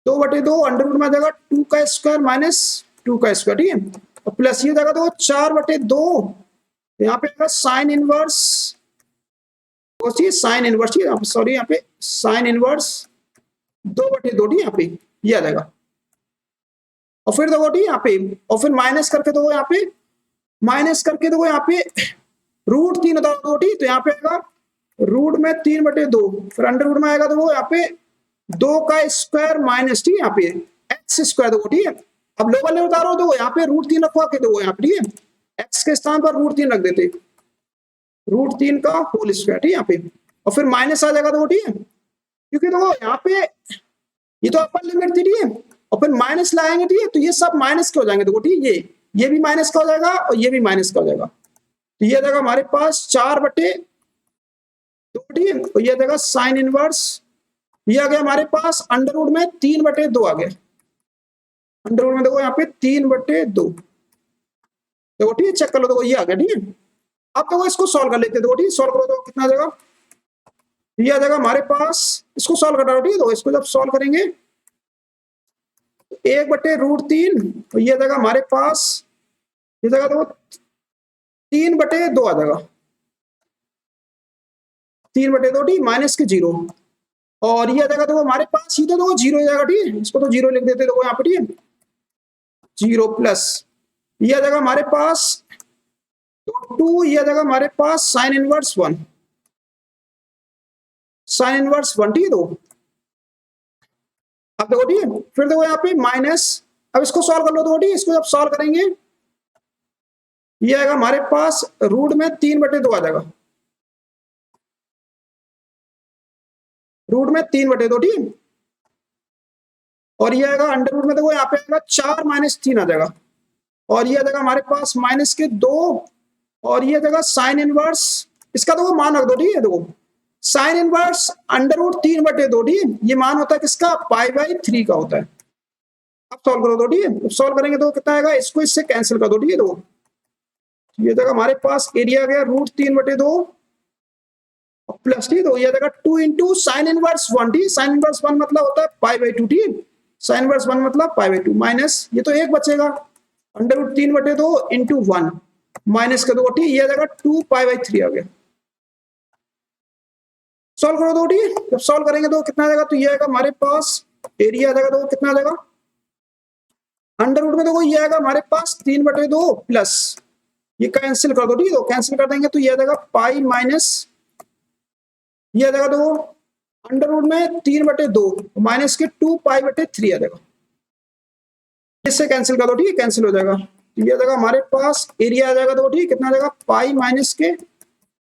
2/2 अंडर रूट में आ जाएगा 2 का स्क्वायर माइनस 2 का स्क्वायर, ठीक है। और प्लस ये जाएगा तो 4/2, यहाँ पे आएगा साइन इनवर्स, साइन इनवर्स, ठीक है। सॉरी, यहाँ पे साइन इनवर्स 2/2, ठीक है। यहाँ पे ये आ जाएगा। और फिर देखो, ठीक है, यहाँ पे और फिर माइनस करके दो, यहाँ पे माइनस करके दो, यहाँ पे √3 उतारो दो, ठीक। तो यहाँ पे आएगा रूट में 3/2, फिर अंडर रूट में आएगा तो वो यहाँ पे 2 का स्क्वायर माइनस, ठीक है, यहाँ पे x² दो, ठीक है। अब लोअर ले उतारो तो यहाँ पे √3 रखवा के दो यहाँ पे, ठीक है। x के स्थान पर √3 रख देते, √3 का होल स्क्वायर, ठीक है, यहाँ पे। और फिर माइनस आ जाएगा तो, ठीक है, क्योंकि देखो यहाँ पे ये तो अपर लिमिट थी, ठीक है। और फिर माइनस लाएंगे, ठीक है, तो ये सब माइनस के हो जाएंगे देखो, ठीक है। ये भी माइनस का हो जाएगा और ये भी माइनस का हो जाएगा। तो ये आ जाएगा हमारे पास 4/2, ठीक है। तो ये आ जाएगा साइन इनवर्स, ये आ गया हमारे पास अंडर रूट में 3/2 आ गया। अंडर रूट में देखो यहाँ पे 3/2 देखो, ठीक है। चेक कर लो, देखो ये आ गया, ठीक है। अब देखो इसको सॉल्व कर लेते, देखो, ठीक है। सॉल्व करो तो कितना आ जाएगा, ये आ जाएगा हमारे पास, इसको सॉल्व कर रहा, ठीक है। तो इसको जब सॉल्व करेंगे 1/√3, तो ये आ जाएगा हमारे पास, ये जगह देखो 3/2 आ जाएगा, 3/2, ठीक, माइनस के 0। और ये आ जाएगा देखो हमारे पास, ये तो देखो 0 हो जाएगा, ठीक है। इसको तो 0 लिख देते देखो यहाँ पे, ठीक है। 0 प्लस ये आ जाएगा हमारे पास 2, ये आ जाएगा हमारे पास साइन इनवर्स 1, साइन इनवर्स 1, ठीक है। तो अब देखो, ठीक है। फिर देखो यहाँ पे माइनस, अब इसको सॉल्व कर लो तो, ठीक है। इसको जब सॉल्व करेंगे ये आएगा हमारे पास रूट में 3/2 आ जाएगा, रूट में 3/2, ठीक है। और ये आएगा अंडर रूट में, देखो यहाँ पे आएगा 4 - 3 आ जाएगा। और ये आ जाएगा हमारे पास माइनस के 2, और ये जगह साइन इनवर्स, इसका देखो मान रख दो, ठीक है। देखो साइन इनवर्स अंडर रूट 3/2, ठीक है। ये मान होता है किसका, π/3 का होता है। अब सॉल्व करो दो, ठीक है। सॉल्व करेंगे तो कितना आएगा, इसको इससे कैंसिल कर दो, ठीक है। तो ये जगह हमारे पास एरिया आ गया √3/2 प्लस, ठीक है। तो ये जगह 2 इंटू साइन इनवर्स 1, ठीक। साइन इनवर्स 1 मतलब होता है π/2, ठीक है। साइन इनवर्स 1 मतलब π/2 माइनस, ये तो 1 बचेगा, अंडर रूट 3/2 इंटू 1 माइनस का 2, ठीक। ये आ जाएगा 2π/3 आ गया। सॉल्व करो दो, ठीक है। जब सॉल्व करेंगे तो कितना आ जाएगा, तो ये आएगा हमारे पास एरिया आ जाएगा तो कितना आ जाएगा, अंडर रूट में देखो ये आएगा हमारे पास 3/2 प्लस ये कैंसिल कर दो, ठीक है। तो कैंसिल कर देंगे तो ये आ जाएगा पाई माइनस, ये आ जाएगा तो अंडर रूट में 3/2 माइनस के 2π/3 आ जाएगा। इससे कैंसिल कर दो, ठीक है, कैंसिल हो जाएगा। तो ये आ जाएगा हमारे पास एरिया आ जाएगा तो, ठीक है, कितना आ जाएगा, पाई माइनस के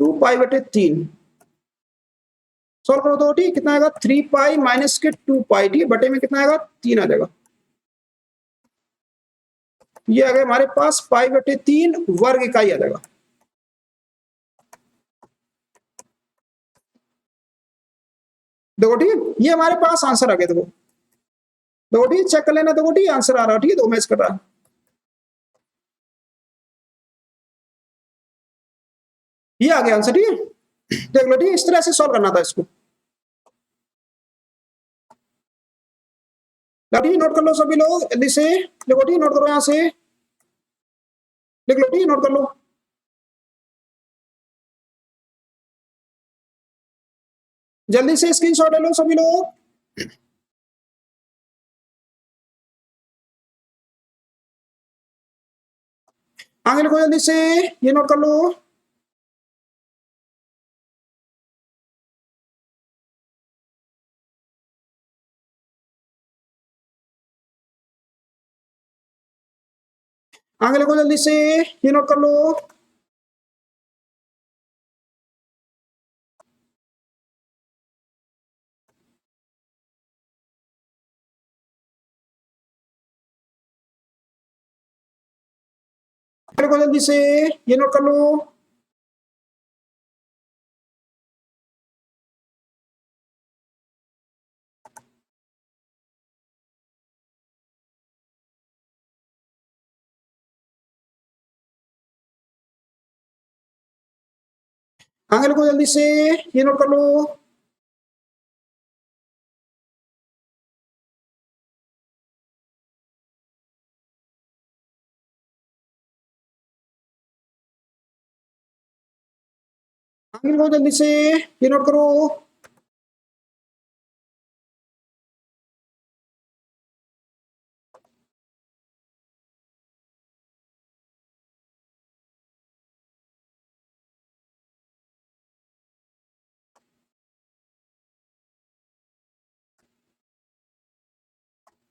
2π/3। सॉल्व करो तो, ठीक, कितना आएगा, 3π माइनस के 2π, ठीक, बटे में कितना आएगा, 3 आ जाएगा। ये आ गया हमारे पास π/3 वर्ग इकाई आ जाएगा। देखो, ठीक, ये हमारे पास आंसर आ गया। देखो देखो, ठीक, चेक कर लेना, देखो, ठीक, आंसर आ रहा है, ठीक है। तो मैच कर रहा है। ये आ गया आंसर, ठीक है। देख लो, ठीक है, इस तरह से सॉल्व करना था इसको। ठीक, नोट कर लो सभी लोग जल्दी से, देखो ठीक, नोट करो यहां से, लिख लो, ठीक, नोट कर लो। जल्दी से स्क्रीनशॉट ले लो सभी लोग। आगे लिखो जल्दी से, ये नोट कर लो। आगे लिखो जल्दी से, ये नोट कर लो। आगे लिखो जल्दी से, ये नोट कर लो। आगे लिखो जल्दी से, ये नोट कर लो। आगे लिखो जल्दी से, ये नोट करो।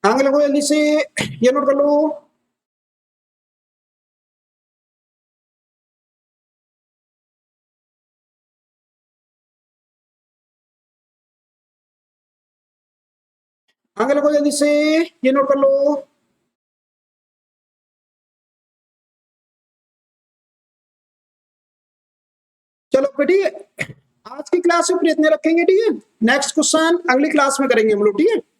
आगे लिखो जल्दी से, ये नोट कर लो। आगे लिखो जल्दी से, ये नोट कर लो। चलो बेटी, आज की क्लास में फिर इतने रखेंगे, ठीक है। नेक्स्ट क्वेश्चन अगली क्लास में करेंगे हम लोग, ठीक है।